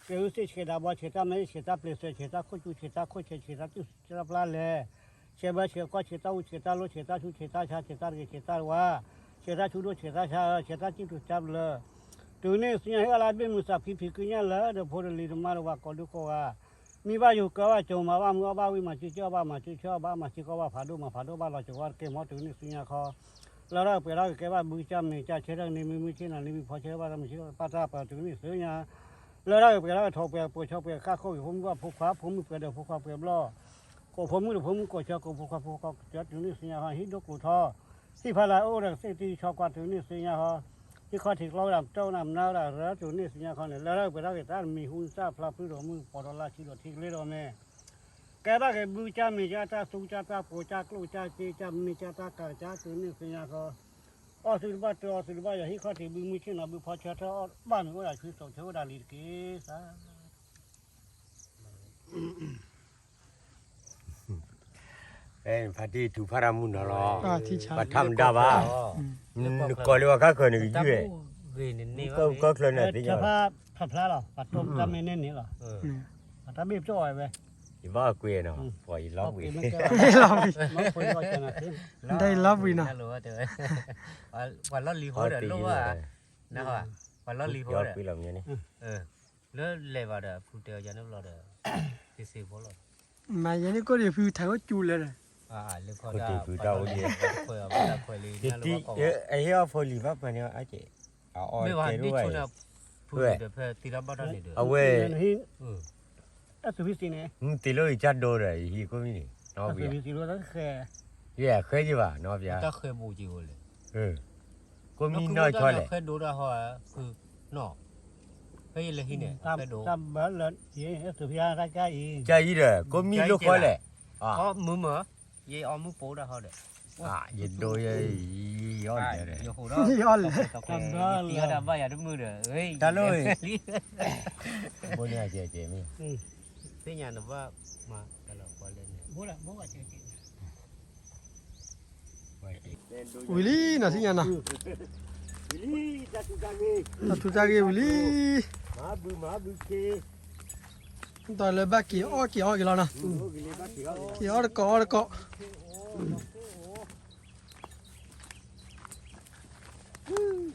ช เดี๋ยวสิเชดาบ่เชดาไม่เชดาเปลี่ยนเชดาโคจูเชดาโคเชเชดาตุเชดาปลาเลยเชบะเชก็เชดาอุเชดาโลเชดาชูเชดาชาเชดาเกเชดาว่าเชดาชูโลเชดาชาเชดาจิ้มตุจับเลยตัวนี้สิ่งที่อะไรเป็นมุสาพิพิกุญแจเลยเดี๋ยวพอเราลีดมาเราว่าก็ดูก็ว่ามีบ้าอยู่ก็ว่าจงมาว่ามึงว่าวิมาชิเจ้าบ้ามาชิเจ้าบ้ามาชิก็ว่าผาดูมาผาดูบ้าเราจะว่าเกมว่าตัวนี้สิ่งที่เขาแล้วเราไปเราแกว่าบูชาเมจ่าเชื่อนี่มีเช่นนั้นมีพอเชื่อว่าเราไม่เชื่อป้าตาป้าตัวนี้สิ่งที่แล้วเราไปเราทอไปปวดชอบไปข้าเขาผมว่าผู้ขวาผมไปเดี๋ยวผู้ขวาไปล้อก็ผมก็เชื่อก็ผู้ขวาจัดตัวนี้สิ่งที่ฮิดกูทอที่พาราโอ้เรื่องสิ่งที่ชอบกว่าตัวนี้สิ่งที่เขาที่เราดำเจ้านำนาเราแล้วตัวนี้สิ่งที่เขาเนี่ยแล้วเราไปเราไปตั้งมีหุ่นซาพลาพื้นมือปอดลาชิโรทิ้งเลยเราเนี่ยแกบ้าแกบูชามีจ่าตาสุจ่าตาปูจ่ากลูจ่าจีจ่ามีจ่าตากาจ่าตัวนี้สิ่งที่เขาอสุรบาตัวอสุรบาอย่างที่เขาที่บูมีชื่อนาบูพอเชื่อเท่าบ้านก็ได้คือส่งเทวดาลีกีสา พาที่ถูพารามุนหรอ ที่ชา ปะทำดาบ้าก็เรียกว่าก็เคยนึกอยู่ เว้ยนี่ ก็เคยนึกที่ จะ จะ พาพลาหรอปัดต้มจำไม่เน้นนี่หรอปัดตาบีบจ่อยไป อีว่าเกวียนเนาะปล่อยล็อกเวียน ได้รับอีก มันคุยก็จะนะขึ้น ได้รับอีกนะ รู้ว่าเจอวันรถรีโพเดอร์รู้ว่านะว่าวันรถรีโพ ยอด เดอร์ ปีหลังนี้ แล้วเลยว่าเด้อฟูเตอร์ยันรู้เด้อสิบ่ล่ะ มาอย่างนี้ก็เดี๋ยวฟิวถ่ายว่าจูเลย เลยพอได้คุยเอาได้คุยเลย ที่ไอ้เหี้ยฟอลีว่าเป็นยังไงอ๋อ ไม่ว่า เจ ดิ ด้วย ชุนะพูดเด้อเพื่อตีรับบ่ได้เด้อ เอาเว้ย อัศวิสิเนี่ย ตีโลจัดโดเลยฮีก็มีน้อง อัศ เบีย วิสิรู้ตั้งแค่ เคยจีบ่าน้องเบีย ถ้าเคยบูจิโอเลย ก็มีน้อยช่วยเลย เคยดูได้ฮะคือเนาะเคยเลยที่เนี่ยเคยดู ตามบ้านเลยยี่อัศวิสิรายการอี ใจยี่เด้อก็มีลูกคนเลย อ๋อมือเหรอยี่เอามือโป้ได้ฮะเด้อ ยินโดยย้อนเลย โยโห ย้อนเลย ทำได้ตีเขาทำบ้าอย่าด้วยมือเด้อเฮ้ย ตาเลยบนเนี่ยเจ๊มี เสียงานว่ามาตลอดวันเลยเนี่ย บัวละบัวเจ๊ วิลี่นะสิยันนะ นี่จัตุจักรี ทุกจากวิลี่ มาบูเค ตอนเลยบ้ากี่อ้อกี่แล้วนะกี่อ้อก็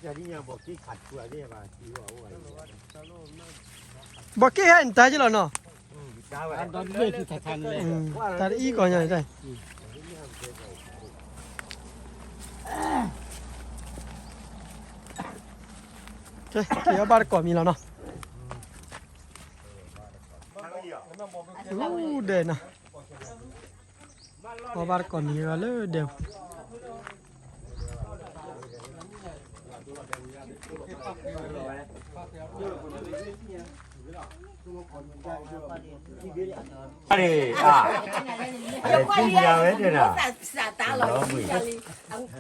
จะนี่ยังบอกที่ขัดตัวได้ป่ะที่ว่าโอ้ย บอกกี่ให้ตายจีแล้วเนาะ ตอนนี้คือทันเลย แต่อีก่อนยังไงกี่อ้อบ้านก่อนมีแล้วเนาะเด่นนะบ้านก่อนมีแล้วเลยเดี๋ยวอะไรที่ยาวเลยนะ สาตาเรา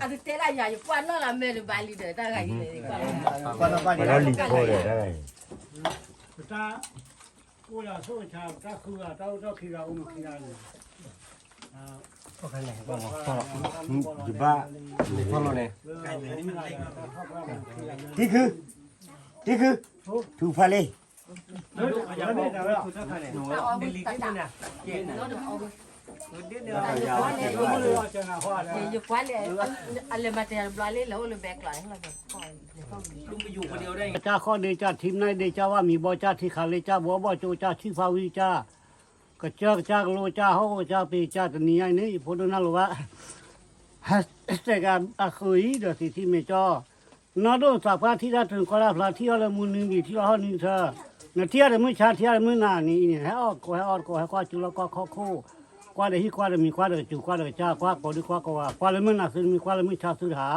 อันนี้เตล่าอย่าอยู่กวนนั่นละเมลบาลีเด้อตาไงนี่ แล้วลิโก้เลยได้ ตากูละโซ่ชาตาคือเจ้าขี้เราขี้เราเนี่ย อยู่บ้านพ่อเราเนี่ยที่คือถูกพาเลย อยู่กวนเลยอะไรมาแต่บลาเลยแล้วเลยแบกหลายแล้ว ลุงไปอยู่คนเดียวได้ จ้าข้อเดจ้าทีมนายเดจ้าว่ามีบ่จ้าที่ขาเลยจ้าบัวบ่โจจ้าที่ฟาวีจ้าก็เจ้าจ้าโลจ้าเฮาจ้าปีจ้าตนี้ไอ้นี่พูดนั่นหรอวะฮัสเตกันอะคุยเดี๋ยวสิที่เมจ้านาโดนสักพาที่ได้ถึงก็รับพาที่อะไรมุนนึงดีที่เราหนึ่งเธอนาที่อะไรมื้อชาที่อะไรมื้อหน้านี่เนี่ยให้ออกก็ให้กว่าจุลก็ข้อคู่กว่าได้ที่กว่าได้มีกว่าได้จุกว่าได้จ้ากว่าก็ดีกว่าก็ว่ากว่าเลยมื้อหน้าซึ่งมีกว่าเลยมื้อชาสุดหา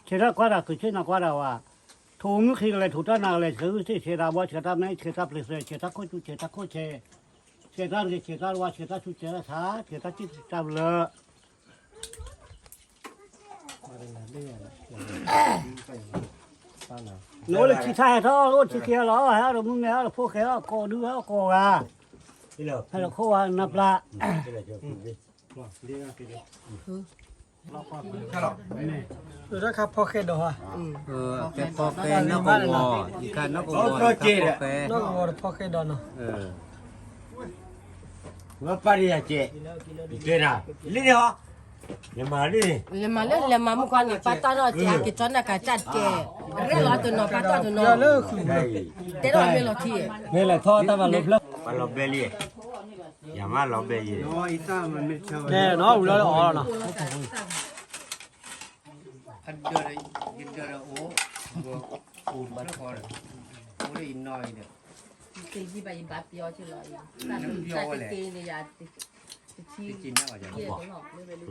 เชื่อกว่าได้คือเชื่อนักว่าได้ว่าถูกมื้อคืออะไรถูกต้านอะไรคือที่เชื่อได้ว่าเชื่อได้ไม่เชื่อได้เปลี่ยนเชื่อได้คนจุเชื่อได้คนเชื่อเชื่อได้ว่าเชื่อได้ชุดเชื่อได้ช้าเชื่อได้จิตจับเลยโน้ตที่ใช่ท่อรถที่เขียวล้อฮะเรามึงเนี่ยเราพวกเขาโกดูเขาโกอ่ะ ที่เรา ให้เราโคว่านับละ ดูถ้าครับพอแค่ดอกอ่ะ แกพอแกนกงออีกนกงอพอแก นอกวัวพอแค่ดอกเนาะ ว่าปาริยาเจเจนะลิเนี่ยฮะเนี่ยมาลิ le mamu kwa ni pata no ti a ki tona ka chat ke re lo to no pata to no เดี๋ยวเลิกคือ te ro me lo ki นี่แหละท่อตะวันลบแล้ว ปาลเบลียามาลเบลี แน่เนาะอูแล้วอ๋อเนาะ ti ji ba yi ba pio chi lo yi ta ta ke ni ya ti chi ji na wa ja lo le le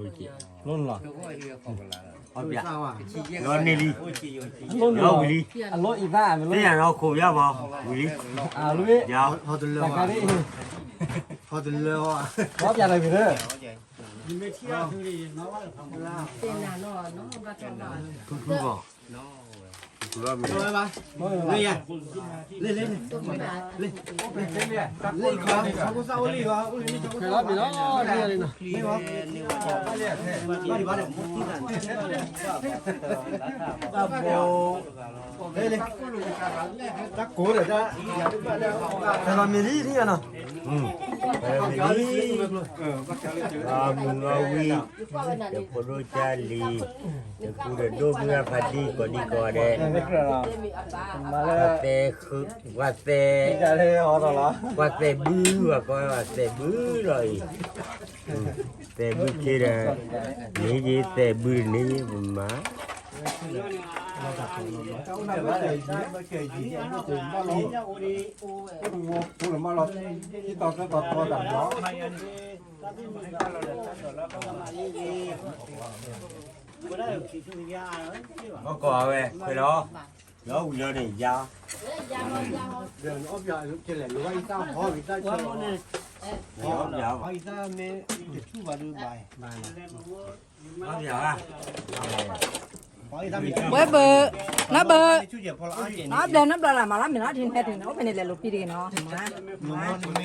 ล้นหรอ ဟုတ်ဗျလောနေလီ ล้นหร လော อ ဝီလီ อันล้นอีบ้ามันล้ သိ น ရတော့ခုရပါဝီလီ ลุย ရော ဟုတ်တယ် ตะ လော การี ဟုတ်တယ်လော ว่าอย่าอะไรไปเด้อ ဒီမေချီယာသူတွေနော်ဘာလို့ဖမ်းမလား te na no no ba to ba ခုခုပေါ့ခုရမယ် လေရလေလေ to ba လေခါဆောက်ဆောက်လေးပါဦးလေး เคยรับပြီเนาะนี่อะไรเนาะ နေပါဘာလဲဘာဒီဘာလဲလေလေတက်ကိုရတာ แต่เรามีลี่ที่อ่ะเนาะ အာမငါဝီတပရိုချာလီတပူရဒိုဘငါဖဒီကိုဒီကိုတဲ့ ไม่กระเรา mi aba มาแล้ ဝ ว တ်တဲ့ခုဝတ်တဲ့ จะได้อ๋อเหรอ ဝတ်တဲ့ဘူးဝတ်တဲ့ဘူးလို့တဲ့ဘူးချေတယ်နေကြီးတဲ့ဘူးနေမှာ มาเราที่ต่อก็ต่อดังเนาะ ဘယ်လိုချီချူရအောင်ကြည့်ပါ မကောပဲခေတော့ရောဦးရောနေကြာ เดี๋ยวเอาอย่าเจริญรู้ว่าอีตาพออีตาเชื่อ ရောကြာ ว่าอีตาเมชูบาดูบาย ရောကြာ พออีตามี ဘယ်ဘနဘ ชูเดี๋ยวพอละ နော်ပြန်နဘလာမလားမလားထင်တဲ့ထင်တော့ဘယ်နဲ့လဲလို့ပြီးတယ်နော်ဒီမှာ หนูมันเม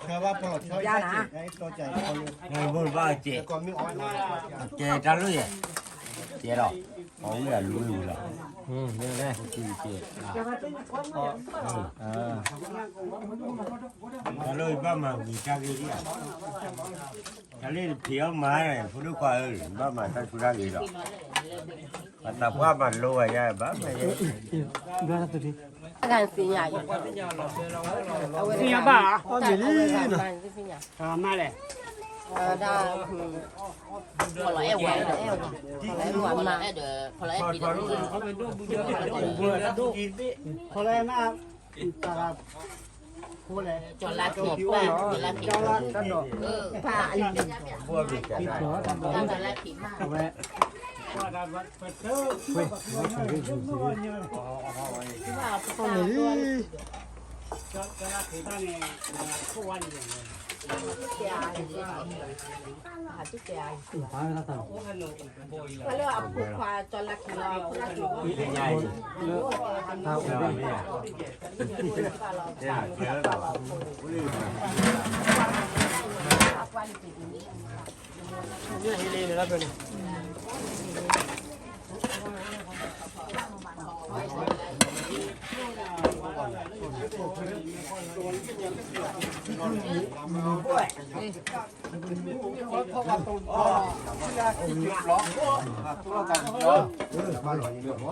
แค่ว่าพอเราช่วยไอ้ตัวใจพอ ငါဘုရားကျေ ก็มีอ่อนน้อย ကျေတလို့ရဲ့ကျေတော့ဟောရလူလူလားนี่แหละကျေကျေဒါလို့ဘာမှဒီချာကြီးရဒါလေးပြောင်းမားဖုလို့ခွာဘာမှတဆူရကြီးတော့အတပွားမှလိုရရဘာမှရဲ့ ดูนะตัวนี้ kan sin ya yi စင်ရပါ อ๋อมีลี่เนาะ sin ya ဟာမလဲ da ko la e wa ma ko la e bi da ခေါ်လဲနာတာခေါ်လဲ cho la ki pa cho la ki pa ali ဘုရားပြကြတာ cho la ki ma ဟာဒါပတ်တော့ဝေး อ๋อมีลี่ ကျလာခေတနဲ့ခိုးဝိုင်းနေတယ် ha tu ke ai ပါလာတာ ko le a pu kwa cho la ki la ဒီညာကြီး တာဦး ဒါမင်းဒါကျေတော့ဘုလေး นี่เฮลีแล้วเป็น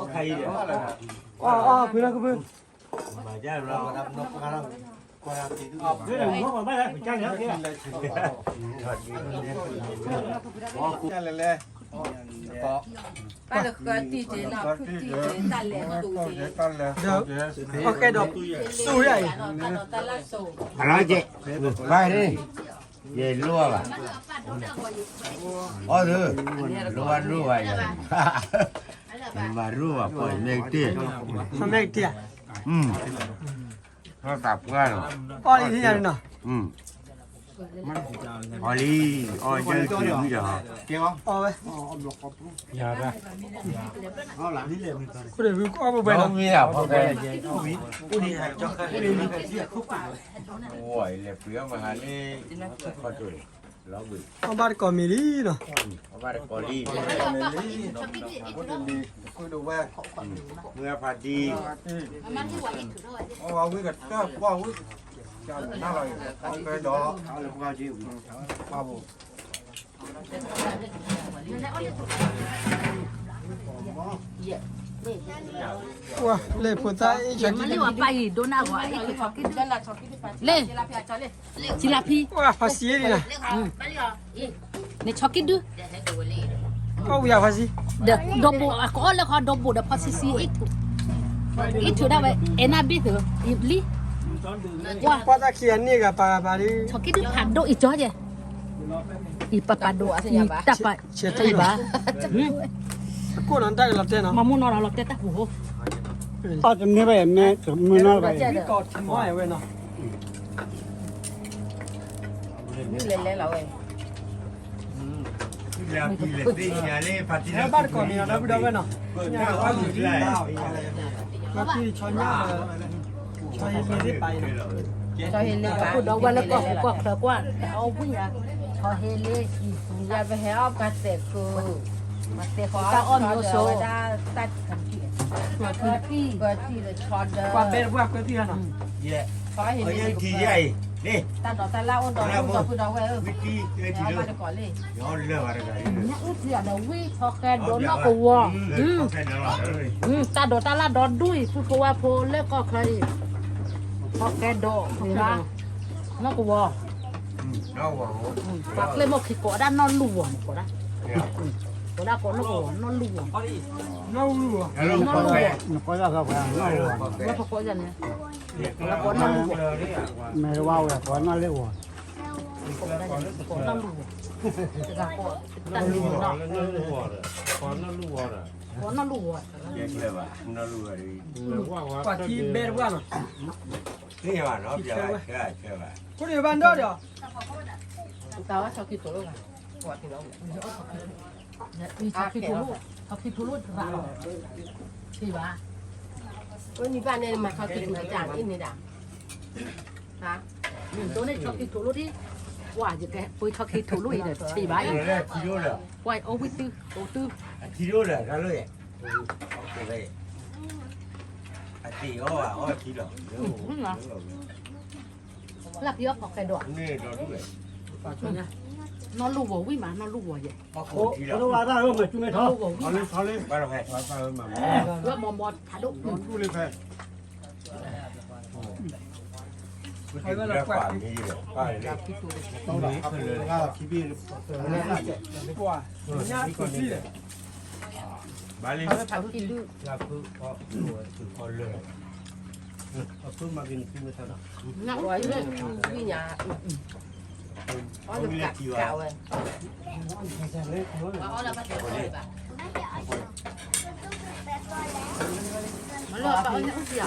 ใครเนี่ย อ๋อพื้นแล้วก็พื้น มาจ้าเรา นกกระรอกกระตีดู ဒီလိုမဟုတ်ပါဘူးကြားရတယ် เลยเลยก็ pa le ko ti je na pu ti je ta le tu je ตั้งเลย เดี๋ยวโอเคดอกสู้ใหญ่ ta la so อะไรเจ๊ไปดิเย่รัวป่ะอ๋อเด้อรัวอย่างมารัวปล่อยเมฆเตี้ย สมัยเตี้ย เขาตับกัน อ๋อนี่ที่ไหนเนาะ อ๋อลี่อ๋อเจอคิวพี่เด้อ เกี่ยว อ๋อเว้ย อย่าละ เอาหลังนี่เลย กูเดี๋ยวกูเอาไป ไม่ เนาะ ต้องมีอ่ะพ่อแกผู้ดีให้เจ้าค่ะโอ้ยเลยเปรี้ยวมาหานี่ขอจุด เราบุ เอาบ้านก่อนมีลีเนาะ เอาบ้านกอลี ก็จะมีคุยดูว่า เมื่อพอดี เอาวิกัดก็ว่าวิจะน่าอะไรเอาไปดอกเอาเลยพวกเราจิ้มป้าบุ ว้าเลยพูดใต้ฉัน มันเรียกว่าไปโดนอะไรเล่จิลาพี ว้าภาษีนี่นะ ในช็อกกี้ดู ก็วิาภาษี เดี๋ยวดบุอ่ะก็แล้วก็ดบุเดี๋ยวพอซีอีกถูกได้ไหมเอ็นอาบีเถอะอีบลีว่า พอตะเคียนนี่กับปลาปลาที่ ช็อกกี้ดูผ่านโดอีจอเจอีปะปะโดอีตาปะ เช็ด อี ที่ บ้า กูนั่นได้รับเต้นเนาะ มามุนนอนเราเตะตาหู เอาจำเนี่ยไปแม่จะมือนอนไป นี่กอดขโมยเว้ยเนาะ แล้วกินเลยสิเนี่ยเลยพอดี แล้วบ้านก่อนมีอะไรไม่ได้เว้ยเนาะ เนี่ยว่าอยู่ที่ไหน ก็ที่ชอนย่าชอยมีที่ไปเนาะ cho hết lênกูดอกวันแล้วก็กูก็เถอะกว่าเอาพุ่งอ่ะพอเฮเล่ giờ về hè ốc cà tệ cô mà tệ khó Ta ôm vô số. ta ta thằng chị ตัวคือที่ bờ chị là tròn กว่าเป็นว่าก็ที่นั่นเนาะ เนี่ย có เอา hình ยังทีใหญ่นี่ ta đó ta lao đó đó cứ đó về วิธีเอที nó เล mà ย được có lên ย้อนเรื่องอะไรกัน เนี่ยอุ้ยเสียเดี๋ยววิ่งพอแกโดนนอกวัว แค่นั้นหรอเลย ตาโดตาลาดอนดุยพูดก็ว่าโพเล็กก็ใครพอแกโดเห็นปะนอกวัว เราหวัง ปากเลยมกขี้โกด้านนอนลู่หัวก็ได้ก็ได้ก็นอกวัวนอนลู่หัว น้องรู้อ่ะ แล้วเราก็แค่ ก็จะเข้าไปเอา แล้วพอก็จะเนี่ย แล้วก็นั่งเลย ไม่ว่าวแล้วก็นั่นเลยว่ะ ก็ได้ก็นอนลู่หัวแต่ก็ตันลู่หัวเนาะก็นอนลู่หัว เยอะเลยว่ะนั่งรู้อะไร กว่าที่เบสว่าเนาะ นี่ว่าเนาะเจ้าเชื่อเชื่อว่า กูเดี๋ยวบ้านเด้อเดี๋ยว tao á sau khi tổ luôn à quả thì nó มีชอบคิดทุลุชอบคิดทุลุราที่บ้า có như bạn này mà sau khi tổ chẳng in này đã hả ตัวนี้ชอบคิดทุลุที่ว่าจะแกปุยชอบคิดทุลุอีกเลยที่บ้าอีก เลยทีโร่เลย ว่าโอ้วิตื้อโอ้ตื้อ ทีโร่เลยนั่นเลยโอเคเลยทีโร่อ่ะอ๋อทีโร่ ลักยอกพอแกดอก นี่เราดูเลย นอนลู่หัววิ่งมานอนลู่หัวใหญ่ พอโค โอ้ ที ก็ โร่ ว่าได้ก็มาจุ่มให้ นอ เขา นลู่หัววิ่ง เขาเลย บ้านเราแพ้ แล้วมอถาดุ ดูเลยแฟน ใครว่าเรากว่ามีเลยป้าเลย ต้องดับครับถ้าคีบีนี่น่าจะ กว่าย่าคนที่เลย บ้านเลย sau khi đưa เราคือพอคือคนเลย เอาขึ้นมากินขึ้นมาเท่านั้น นั่ง rồi đi nhà có được cả gạo rồi มันเลยเอาเนี่ยเสีย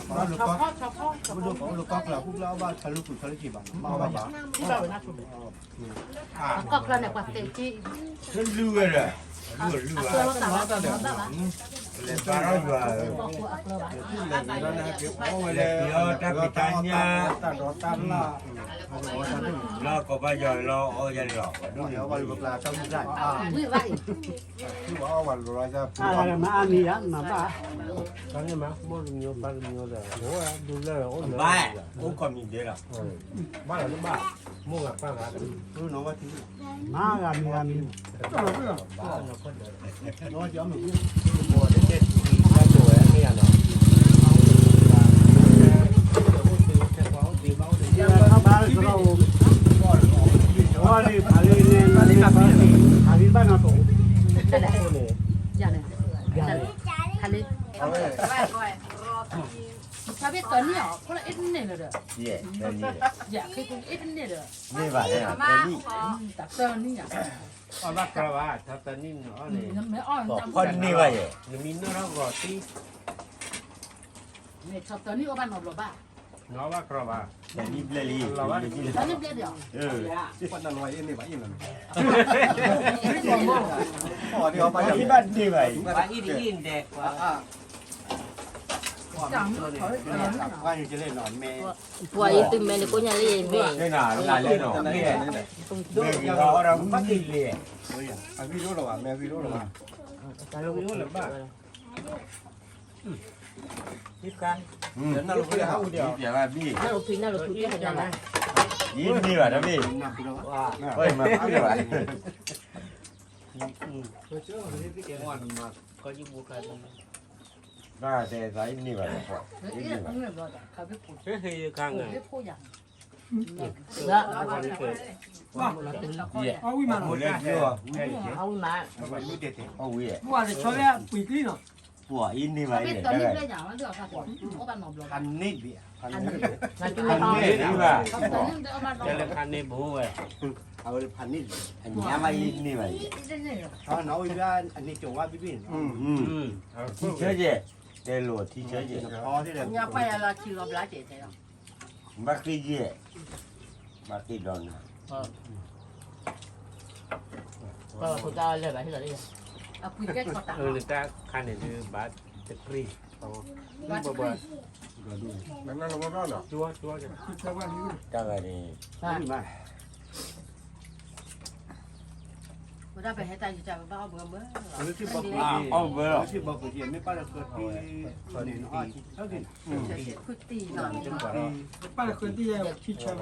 บ้านลูก ชอบ ก็ ชอบชอบชอบ ลูกก็แล้วพวกเราบ้านทะลุทะลุจีบมาบ้านบ้าน ที่เราเป็นนักชุมก็กระเนี่ยกว่าเตจี ฉันรู้เลยรู้ เสื้อเราต่างเราต่างเราต่าง เลยป้าเราอยู่ บอกว่าอักเราบ้า ที่เหลือแล้วนะเก็บเอาไว้ เลย เลย เดี๋ยวถ้าพิจารณา ตัดรถตัดล่า เราก็ไปย่อยเราเอายันเรา ดูเดี๋ยววันลูกลาต้องได้ วิ่งไล่ ที่ว่าวันเราจะ อะไรมาอันนี้อ่ะมาบ้าตอนนี้มาโมลุงโยบ้านลุงโยเลยโอ้ยดูเลยโอ้ย บ้ากูก็มีเดียว บ้านหรือบ้านโม่กับป้ามา รู้น้องว่าที่ มากันมีกันมี น้องจะเอาหนู โม่เด็ดๆได้ตัวไม่ยันหรอกเข้าบ้านเราว่านี่พาลีเนี่ยพาลีบ้านเราตรง อย่าเลยทะเล เอาไว้ ชาเวตตอนนี้อ่ะคนละเอ็ดเนี่ยเลย เย่นั่นนี่ อยากให้คุณเอ็ดเนี่ยเลย นี่ว่าเนี่ยนี่ ตักเตอร์นี่อ่ะ เอาบ้านกระว่าถ้าตอนนี้เนาะนี่ ไม่อ้อน คนนี่ว่าเย่ มีเนื้อเราก็ตี ไม่ชอบตอนนี้ว่าบ้านนอนหรอบ้า เนาะว่ากระว่า แต่นี่เบลลี่ ตอนนี้เบี้ยเดียว ที่ปันนันไว้นี่ไว้ยังไง ไม่บอกว่า พอที่เอาไปอย่าง ที่ นี้ บ้านนี่ว่า ว่าอีดีอินเด็กว่า ว่าอยู่จะเล่นหนอนแม่ ปัวอีตึมแม่นี่กูยังเล่นแม่ Đây là lên rồi. Đây là nó bắt đi liền. อ่ะพี่รู้หรอวะแม่พี่รู้หรอวะ tiếp can เดี๋ยวน่ารู้เลยครับ Giờ là bi. น่ารู้พี่น่ารู้พี่ให้ได้ Nhìn đi vào đó bi. นับพี่รู้ Ôi mà cứ đi vào. có những bộ cái Ra để giấy đi vào. Nhìn đi vào. thế thì càng này แล้ว เอาวิมาหน่อ Một ย lên chưa? เอามา มันไม่เด็ด Ô ui. เมื่อวานชอบแค่ปีกลี่เนาะ Của in đi vào để đây. พันนิดเดียวพันนิด นั่นจุ๊บ Ăn đi đi vào. đây là can này bố vậy เอาเลยพันนิด Anh nhá mà in đi vào. ถ้าน้องอีกว่าอันนี้จงว่าพี่พี่ Thi chơi gì? Đây lùa thi chơi gì? พอที่เดิม nhà quay là chỉ gặp lá trẻ thế nào Bác đi gì? Bác đi đòn. rồi cô ta lên bài thế là đi người ta can này như bát tịch ri nhưng mà bờ นั่นเราไม่รอดหรอ chúa chúa Chắc là đi. มา cô ta phải hết tay cho bao bữa mới หรือที่บอก Ô bơ rồi. ที่บอกที่ไม่ป้าเราเกิดที่คนนี้น้อยเท่าที่ quyết tì nào ป้าเคยที่แย่ที่ชอบ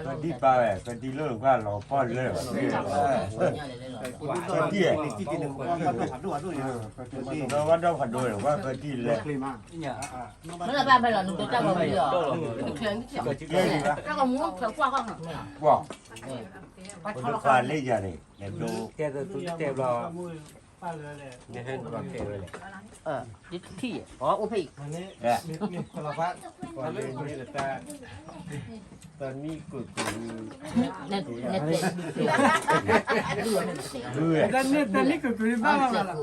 Con đi ba này, con đi lớn qua lò con lớn. คนที่ที่กินหนึ่งก้อนก็ต้องผัดด้วยด้วย Nó bắt đầu phản đối là qua con đi lên. เลยมาก nó là ba bây giờ nó cho vào bây giờ nó khen cái kiểu Ghê gì đó. các con muốn phải qua không hả Wow. Con nó pha lấy ra này. Để đồ. theo tôi tôi theo lo nghe hơn và theo rồi đi thi có ô phi นี่คนละพัด còn đây người ta toàn mi của nên nên Vui à? แต่นี่ก็คือบ้าบ้าละ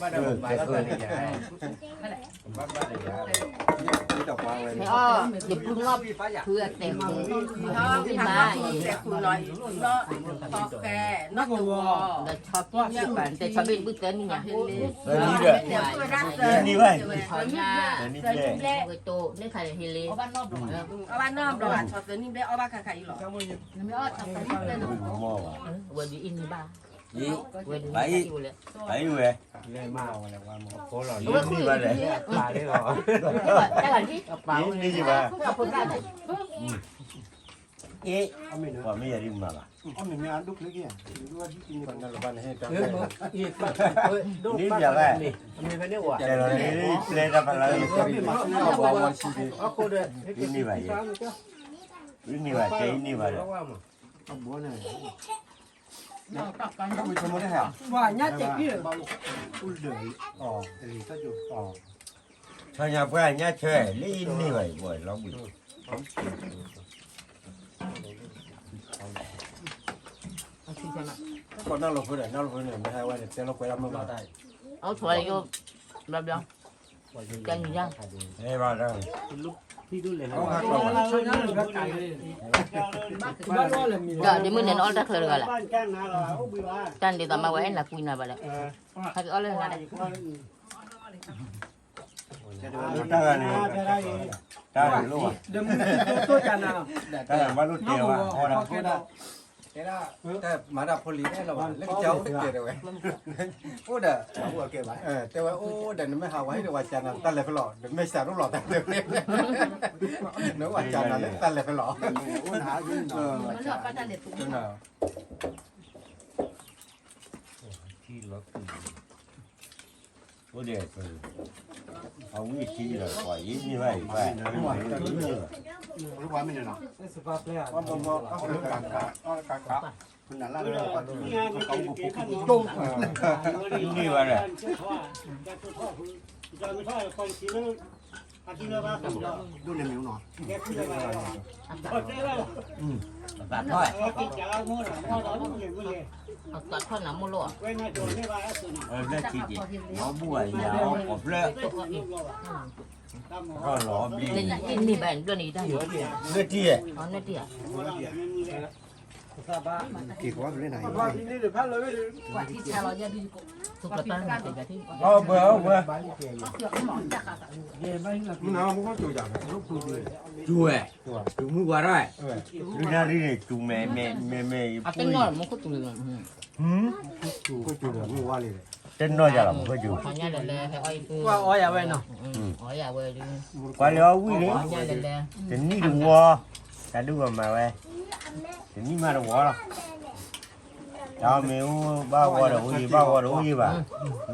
bắt đầu bà nó lên này bắt bắt này นี่ดอกวางเลย thế dịp cũng ngọc thừa tiền cái má để cũng nói nó to kè nó to là cho cái bản để cho bên bữa tên nhà Rồi đi được. Đi vậy. thôi nha Đi về. người tổ nên phải hi li เอาบ้านนอกดอกชอบตัวนี้ได้เอาบ้านใครๆหรอ Mò à? vừa đi in ba Đi. vừa đi Bảy. Bảy về. lên màu là qua một phố lò Đi đi ba này. bà đấy rồi cái là gì Đi đi gì ba? không phải ra đấy Ê. Còn bây giờ đi mà bà. อ๋อมีอันดุกเล็กเนี่ยดูว่าที่กินคนนั้นละบ้านให้จัง đi giờ về mình phải nếu quả Đây là đi lên ra phải lấy. วางวันชีดี cô đây Đi đi vậy. Đi đi vậy, chơi đi vậy. เอาบัวเนี่ยต้องไปชมมันได้เหรอ ว่าญาติพี่ อุ้ยเดือยอ๋อเดี๋ยวก็อยู่อ๋อ Thôi nhà quay nhá chơi. Đi đi vậy. Buổi nó bị. ก่อนนั่งลงพื้นเนี่ยนั่งลงพื้นเนี่ยไม่ใช่ว่าเดี๋ยวเราไปรับมือมาได้ áo thuở vô làm đâu chân gì ra Ê vào đâu. lúc khi tôi lên เอาหัก บ้า เรา เราเนี่ยก็ไก่เลยบ้าเราเลยมี giờ đi mới đến all ra khơi rồi là ban can nào là ông bị ba chân đi tao mà quay là quỳ nào vậy hay all lên là đây Ta là này. Ta là luôn à? เดี๋ยวมึงตัวจานnào Ta là bắt lúc chiều à? Hồi nào? แต่มาดับพลีได้เราเล็กเจ้าเกลียดเลยโอ้เด้อหัวเกลียดไว้แต่ว่าโอ้เดี๋ยวไม่หาไว้เดี๋ยววันจันทร์ตั้งเลยไปหล่อเดี๋ยวไม่แสบต้องหล่อแต่เร็วเลยเนื้อวันจันทร์นั่นตั้งเลยไปหล่อปัญหาอยู่เออจนเนาะ Khi nó từ. Có để từ. Ông ấy chi là quả ít như vậy. Phải. รู้ว่าไม่เนี่ยเนาะ สภาพเลยอ่ะ ว่าบ่เอาเรื่องการค้าคุณนั่นล่ะเรื่องว่าเขาบุกปุ๊บ Đi đi vào này. Hãy subscribe cho kênh Ghiền Mì Gõ để không bỏ lỡ ดูในมิวหน่อย Bạn thôi. tao thôi nằm mua lụa Nó chỉ nó bùa nhà nó cọp lệ. Nó lọ đi. lên in đi bạn đưa đi đây Nó chia. nó đi à กี่ว่าไปไหน บ้าที่นี่เดี๋ยวพัดเลย กว่าที่ชาเราจะดีกว่า สุกตันมาจากที่ เอาเบื่อเอาเบื่อ เสือหมอนจากกัน มันเอามันก็จู่อย่างลูกจู่เลย จูเอ๋จูมือกว่าได้ดูหน้าดิจูแม่啊，真的，我可做了，จู่ก็จู่เลยมันว่าเลย เต้นน้อยจ้ะล่ะบ่จู 好伢来来，还爱个， ว่าอ๋ออย่าไว้เนาะ 好伢喂的， กว่าแล้ววิ่งเลย 好伢来来， แต่นี่ดูวัวแต่ดูว่ามาเว้ยแต่นี่มาดูวัวหรอเจ้าไม่รู้บ้าวัวหรือบ้าวัวหรือบ้า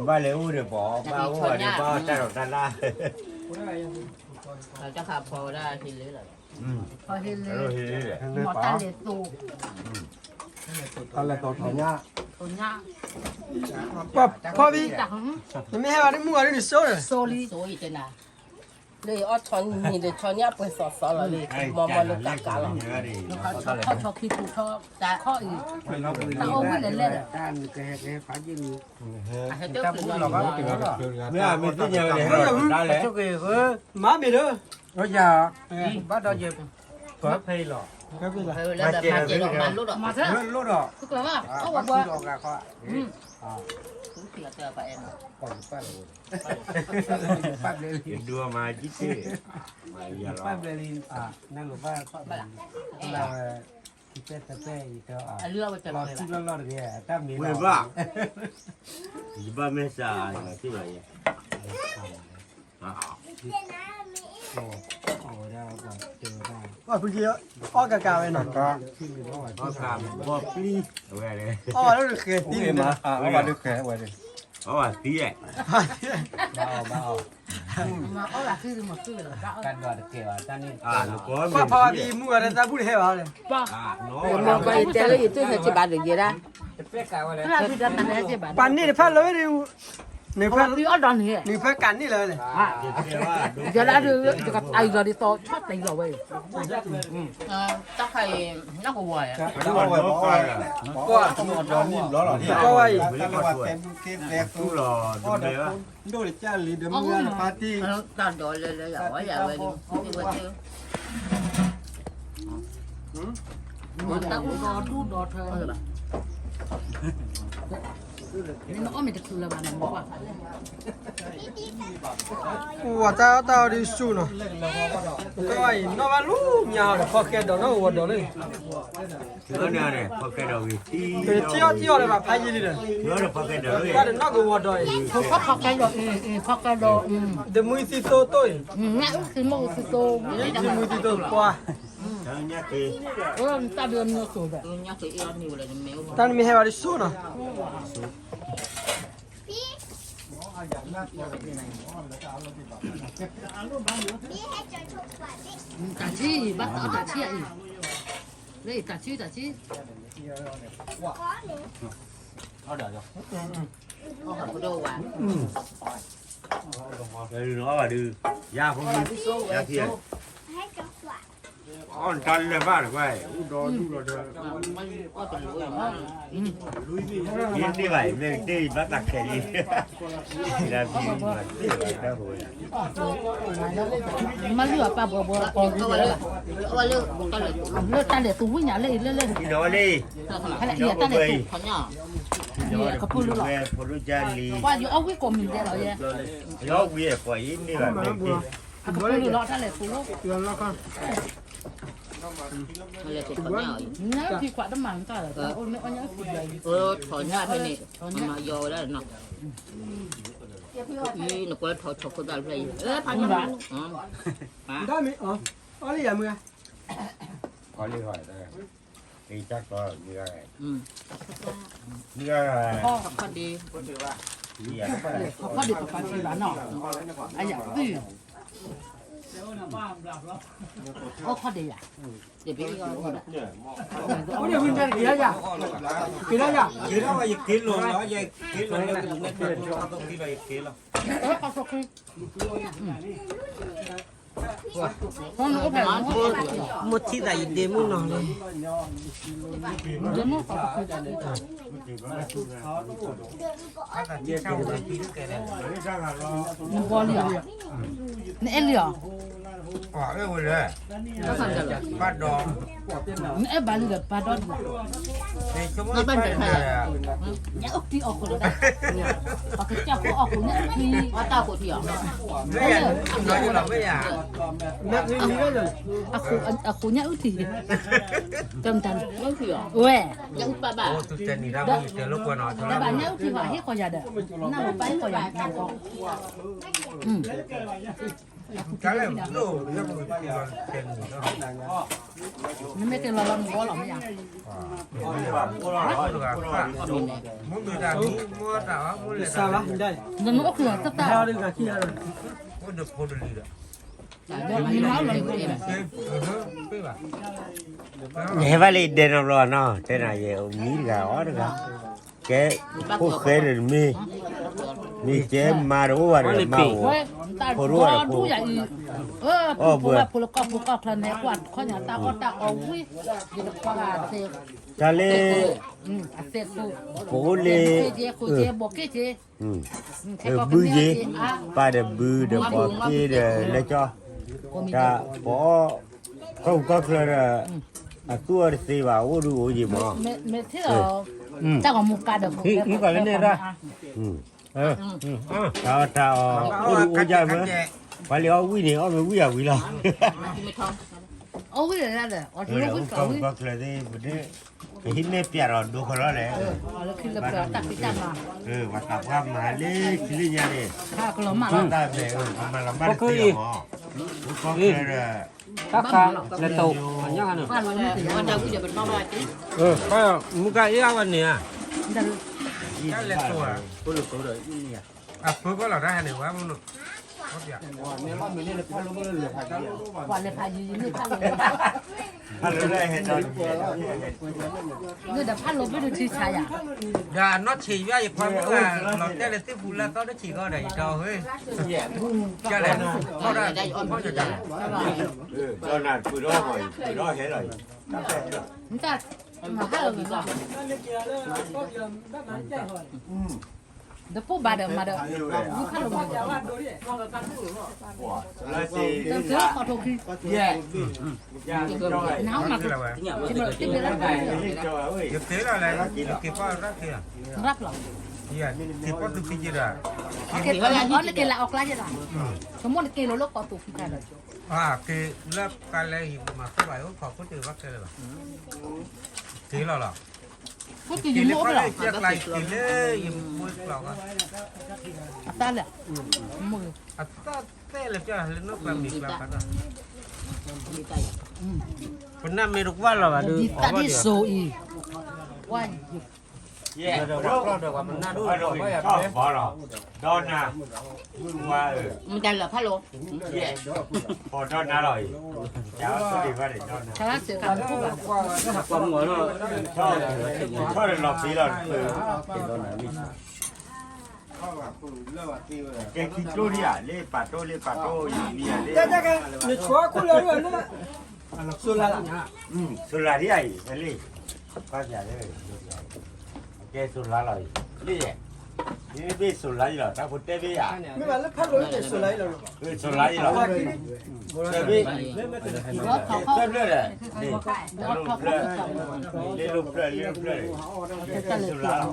บ้าเลยอู้เดี๋ยวบอกบ้าวัวเดี๋ยวบ้าแต่เราแต่ละ เราจะขับพอได้ทีเลยเลย พอเห็นเล เรา ย เห็นเลย หมอตาเหล็กตู ตอนแรกตัวทำยา ตัวเนี้ย ว่าพ่อพี่ จัง มันไม่ให้ว่าได้มั่วได้ดิโซ่เลย โซลี 所以真的， เลยอ๋อชอนนี่เลยชอนเนี้ยเป็นสอๆเลยมอมเลยกากาละ เขาชอบชอบคิดถูกชอบแต่ข้ออื่นแต่โอ้ไม่เล่นเล่นอ่ะเจ้าคือเราก็ ไม่เอาไม่ต้องเยอะเลยได้เลย má mày đó ก็ยาบ้านเราเย็บก็เพลหรอ cái gì là เล่นแต่มาเจอมันรู้หรอมาเถอะ รู้หรอ ทุกคนว่าเขาบอกว่าทุกทีเราเจอไปเอง ก่อนป้าเลยป้าเลย ดูมาจิ๊กจี้มาอย่าหรอ ป้าเลยนั่งหรือว่าเราที่เป็นตะเป้ก็ เรือไปเจอ รอ เลย ที่รอดเนี่ยถ้ามี ไม่บ้าบ้าไม่ใช่ที่ไหน โอ้ได้ก็เจอได้ ว่าพี่กี้อ๋อกากาไว้เนาะ ก็ขึ้นไปว่า บ้าการบ้าปลีเอาไว้เลย อ๋อแล้วเกิดที่นี่มา เอามาดูแค่ไว้เลย เอาไว้ที่ไหน บ้า มาเอาละคือมาคือเลย กันก่อนเกี่ยวตอนนี้ ลูกก้อน พ่อพ่อพี่มั่วได้ตาพูดให้ว่าเลย มองไปเจอเลยตัวจะบาดอย่างเงี้ยนะ เป็กกันไว้เลย ถ้าพี่จะทำอะไรจะแบบ ปันนี่พัดเลยดินี่พัด พี่อ้อนดอนเนี่ย นี่พัดกันนี่เลยเลย จะได้ดูจะกับไอ้เราดิโตชอบไอ้เราเว้ยถ้าใครนักวัวอ่ะ ก็ไว้บอกก็ต้องรอนิ่มรอหล่อที่ ก็ไว้ ตั้งแต่ว่าเต็มเก็บแรก ตู้รอดูเลยว่า ดูดิจ้าลีเดิมเงินปาร์ตี้ ตอนโดนเลยอย่าว่าอย่าเว้ยที่ว่าเจ้ามันตั้งรอดูรอเธอนี่มันก็ไม่ได้คือละวันนั้นบอกว่า ว่าตาตาดิสูเนาะก็ไว้นอกบ้านลูกยาวเลยพอแกดอกเนาะวัดดอกเลย เนี่ยพอแกเราวิธี cái chiêu này mà phải gì đi rồi เนี่ยพอแกเราเลย qua được nó cũng vào rồi เขาพักกันดอกพักกันดอก để mũi xì tô tôi งั้นคือมันคือโต những mũi xì tô qua ทั้งนี้คือ ตาเดือนเนื้อสูดเนี่ยคืออีอันนี้เลยแมว tan mi hay vào đi số nào ตาชี้บ้านตาชี้อีเลยตาชี้ เอาเดี๋ยว เขาหันกูดูว่ะ เลยnó là đưa ra không đi ra kia con chân lên phát được vậy đó được มันก็เป็นรวยมาก kiến đi vậy mình đi bắt đặt cái đi làm gì mà đi vậy đâu rồi มันเหลือปลาบัวกองตัวเลยว่าเลือกก็เลยเลือกตาเหลือตู้วิ่งอย่างเลยเล่น đi nói đi ขนาดเหลือตาเหลือตู้เขาเนี่ย đi nóiเขาพูดรู้หรอ về phụ nữ cha đi ว่าอยู่เอาวิ่งกลมอยู่ได้หรอเนี่ย nó về phải đi vậy mình đi เขาพูดรู้หรอตาเหลือตู้ tiền nó con เหลือตู้เขาเนี่ยเนี่ยพี่กวาดน้ำมันก็เหรอโอ้เนี่ยอันนี้คือใหญ่ถอนหน้าไปนี่มาโยได้เนาะนี่หนูก็ถอดช็อกโกแลตไปพันน้ำมัน đó mi ở đi à mưa có đi hỏi đây đi chắc có đi ra này đi ra này พ่อพอดี đi à พอดีกับฟันที่บ้านเนาะอันอย่างตื้อโอ้พอดีอ่ะเดี๋ยวพี่ก็ ở đây mình chơi kia ra kia ra Cái đó là dịch kiến luôn đó, dịch kiến luôn nó cũng nên cho tôi khi là dịch kiến luôn. เอ๊ะเอาสักทีพ่อหนูก็แบบนั้น một chi này để mua nó này เดี๋ยวนู้นเอาสักที มึงบอลเหรอนี่เอ็นเหรอ อ๋อเลยบ้านดอง เอ๊ะบ้านเกิดบ้านดอน ในชั่วโมงบ้านเนี่ย เนี่ยออกที่ออกคนละออกที่เจ้าก็ออกคนเนี่ยที่ว่าเจ้าคนที่ออก ไม่อยากน้อยเราไม่อยาก แม่พี่มีได้เลย à khu nhà ưu thì cầm tần ưu thì ue những bà bà โอ้ตุเจนี่เราไม่เจอลูกคนน้อยเท่าไหร่ bà nhà ưu thì bà hết coi nhà được nào bà hết coi nhà nào có cái nàyลูกเราไม่เจอเจนนี่เรา nó mấy cái lo lo có lắm nhá มึงดูด่ามีมัวด่ามึงเลย ซา ด่า บะได้ nó nó cửa tất ข้าว cả ดึงกับขี้อะไร มึงดูคนดีเลย nó nói là cái này เนี่ยว่าเลยเดินรอเนาะแต่ไหนเออมีกับอ๋อเด้อแกพวกเคยเลยมีเจมมาดูว่าเรื่องเมา ta có đủ vậy phụ lục lần này quạt có nhà ta có ta ở vui thì được qua là xe ชาเล่ xe su โอ้เล่ cô chế bộ cái chế บื้อเย่ป้าเดบื้อเดปอกี้เดเลยจ้ะกะพอเขาก็คือตัวสิว่าโอ้ดูโอ้ยมั้ง mẹ thế rồi ta còn một ca được Nghĩ còn lên đây ra. ถ้าโอ้ดูโอ้ยมั้งไปเลยเอาวิ่งเนี่ยเอาไปวิ่งวิ่งละ ôi cái này là ở chỗ cáiเขาก็คือที่บุตรcáiหินเนี่ยเปียรอดูคนละเลย ở khi là bữa tập cái mà ว่าตับว่ามาเลยสิลิญาเนี่ย ha cái lỗ mà ได้เลยมาละมาเลยก็คือ Các khá là tàu. Nhá hả nữa. qua rồi thì qua đâu bây giờ mình mong là chứ Có một cái ý ăn nè. cái lệตัวเพื่อเราได้หนึ่งว่ามัน qua lại phải gì nữa phải ถ้าเราได้เห็นตอน người đã phát lỗ với được chi sai à อย่าน็อตฉี่ว่าอย่าความว่าเราได้เลยที่บุญแล้วก็ได้ฉี่ก็ได้จอเฮ้ยจะอะไรเขาได้เขาจะจังตอนนั้นคือรอหน่อยคือรอเห็นเลย chúng ta mà hát là gì rồi được phố bà được mà được cứ hát là gì tao thiếu họ thuộc khi náo mà chỉ mà tiếp đến là thực tế là này kịp qua rất kìa rap rồi kịp qua từ khi ra cái đó là cái là ọc lá vậy là cái món cái nó có tụ cái này cái lớp cái này mà các bạn có có từ bắc cái này thế là cái gì mua cái này chắc lại thì lấy mua lọc ta là mua ta thế là cho lên nó làm việc làm cái đó phần năm mình được vào là được ta đi số y quay bỏ rồi đó nè qua mình đây là phát lỗ bỏ đó nè rồi cháu có đi qua để đó nè cháu sẽ làm phúc là Còn ngồi nó. cho để lọc tí rồi cái khi trôi đi à lên bà trôi đi à Dạ dạ cái người chúa cũng lớn rồi nữa. Rồi là sur la đi ai đi qua nhà đây cái sur la rồi đi đi biết sur la rồi ta phụ tê biết à nhưng mà lớp phát lối để sửa lấy rồi. sur la rồi tê biết xem nữa này đi đi lục rồi sur la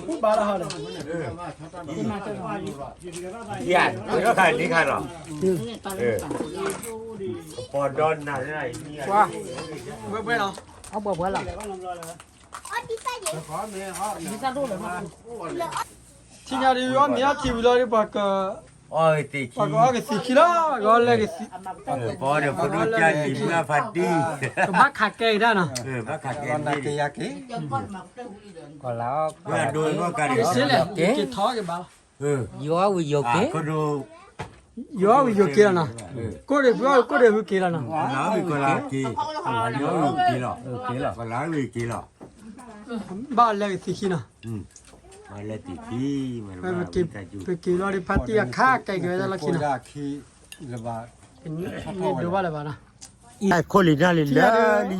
Cũng bà là họ này. dạ nó khai đi khai rồi còn đòn nào thế này Qua. Bữa nào. ông bữa là đi ra đâu rồi Thì nhà đi ăn mía thì bây giờ đi bạc ôi thì bạc có cái xì đó, gọi là cái xì. bỏ được phụ nữ cha thì mua phạt đi Bác khạc cây ra nè. bác khạc cái Còn là đôi có cả Cái xí này, cái thó cái bà. gió với dầu kế. có đồ Yo bị vô kia nè. Cô để vô kia nè. lá bị có lá kỳ nó bị kỳ lọ có lá bị kỳ lọ Ba là cái xì nè. mà là tí kỳ mà Mà là cái cái kia nó đi phát tia khạc cây cái đó là kia nè. khi là bà Cái đồ ba là bà nè. ai khô lì ra lì lá lì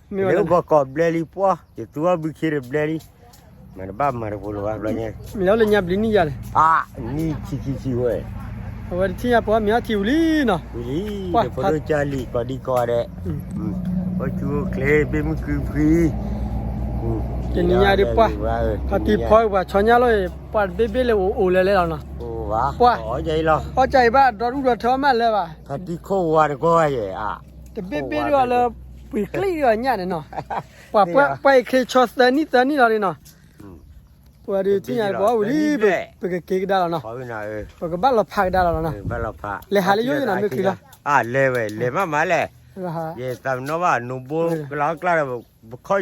nếu bà có ble lì qua thì tôi bị kia ble lì mà nó băm mà nó phun vào rồi nhé မလဲလေညပလီနီရတယ် à ni chi ơi ဟိုတီရပေါ်မြောက်တီဦးလီနော် Willy để phô đôi cha lì có đi co đấy có chua kle bên mức cứ free ဒီညရပွားခတိဖောက်ပါချောင်းရလို့ပတ်ဘေးဘေးလေအိုလဲလဲတော့နော် ồ vả có vậy lo ဟောကြိုက်ပါတော်ဦးတော်ထောမလဲပါ thật đi khô qua được coi vậy à တဘေးဘေးတော့လေပွေကလေးရညတယ်နော်ပွားပွားခေချောစနီတနီလာနေနော်ပွားဒီတီရပေါ်ဦးလီပဲကေကဒါလားနော် có bên nào ơi ပကဘတ်လဖက်ဒါလားနော် bắt lọc phạ လေဟာလေးရွရနာမခီလား à lê vậy lê má lê ဟာ vậy tao nó bảo nó bố cái lá cái là coi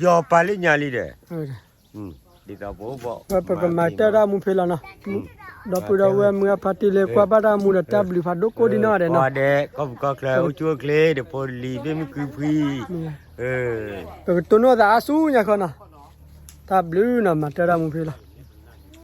do pa lên nhà đi đấy ဟုတ်တယ် đi tao bố bộ ပကမတရာမူဖေလာနော်တော့ပူတော်ဝဲမွေဖာတီလေကွာပါတာမူတဘလီဖာဒိုကိုဒီနော်တယ်နော် có đấy có kle chua kle để phô lì bên mức cứ free ပကတုနောသာအဆူညခနော်တဘလူနော်မတရာမူဖေလာ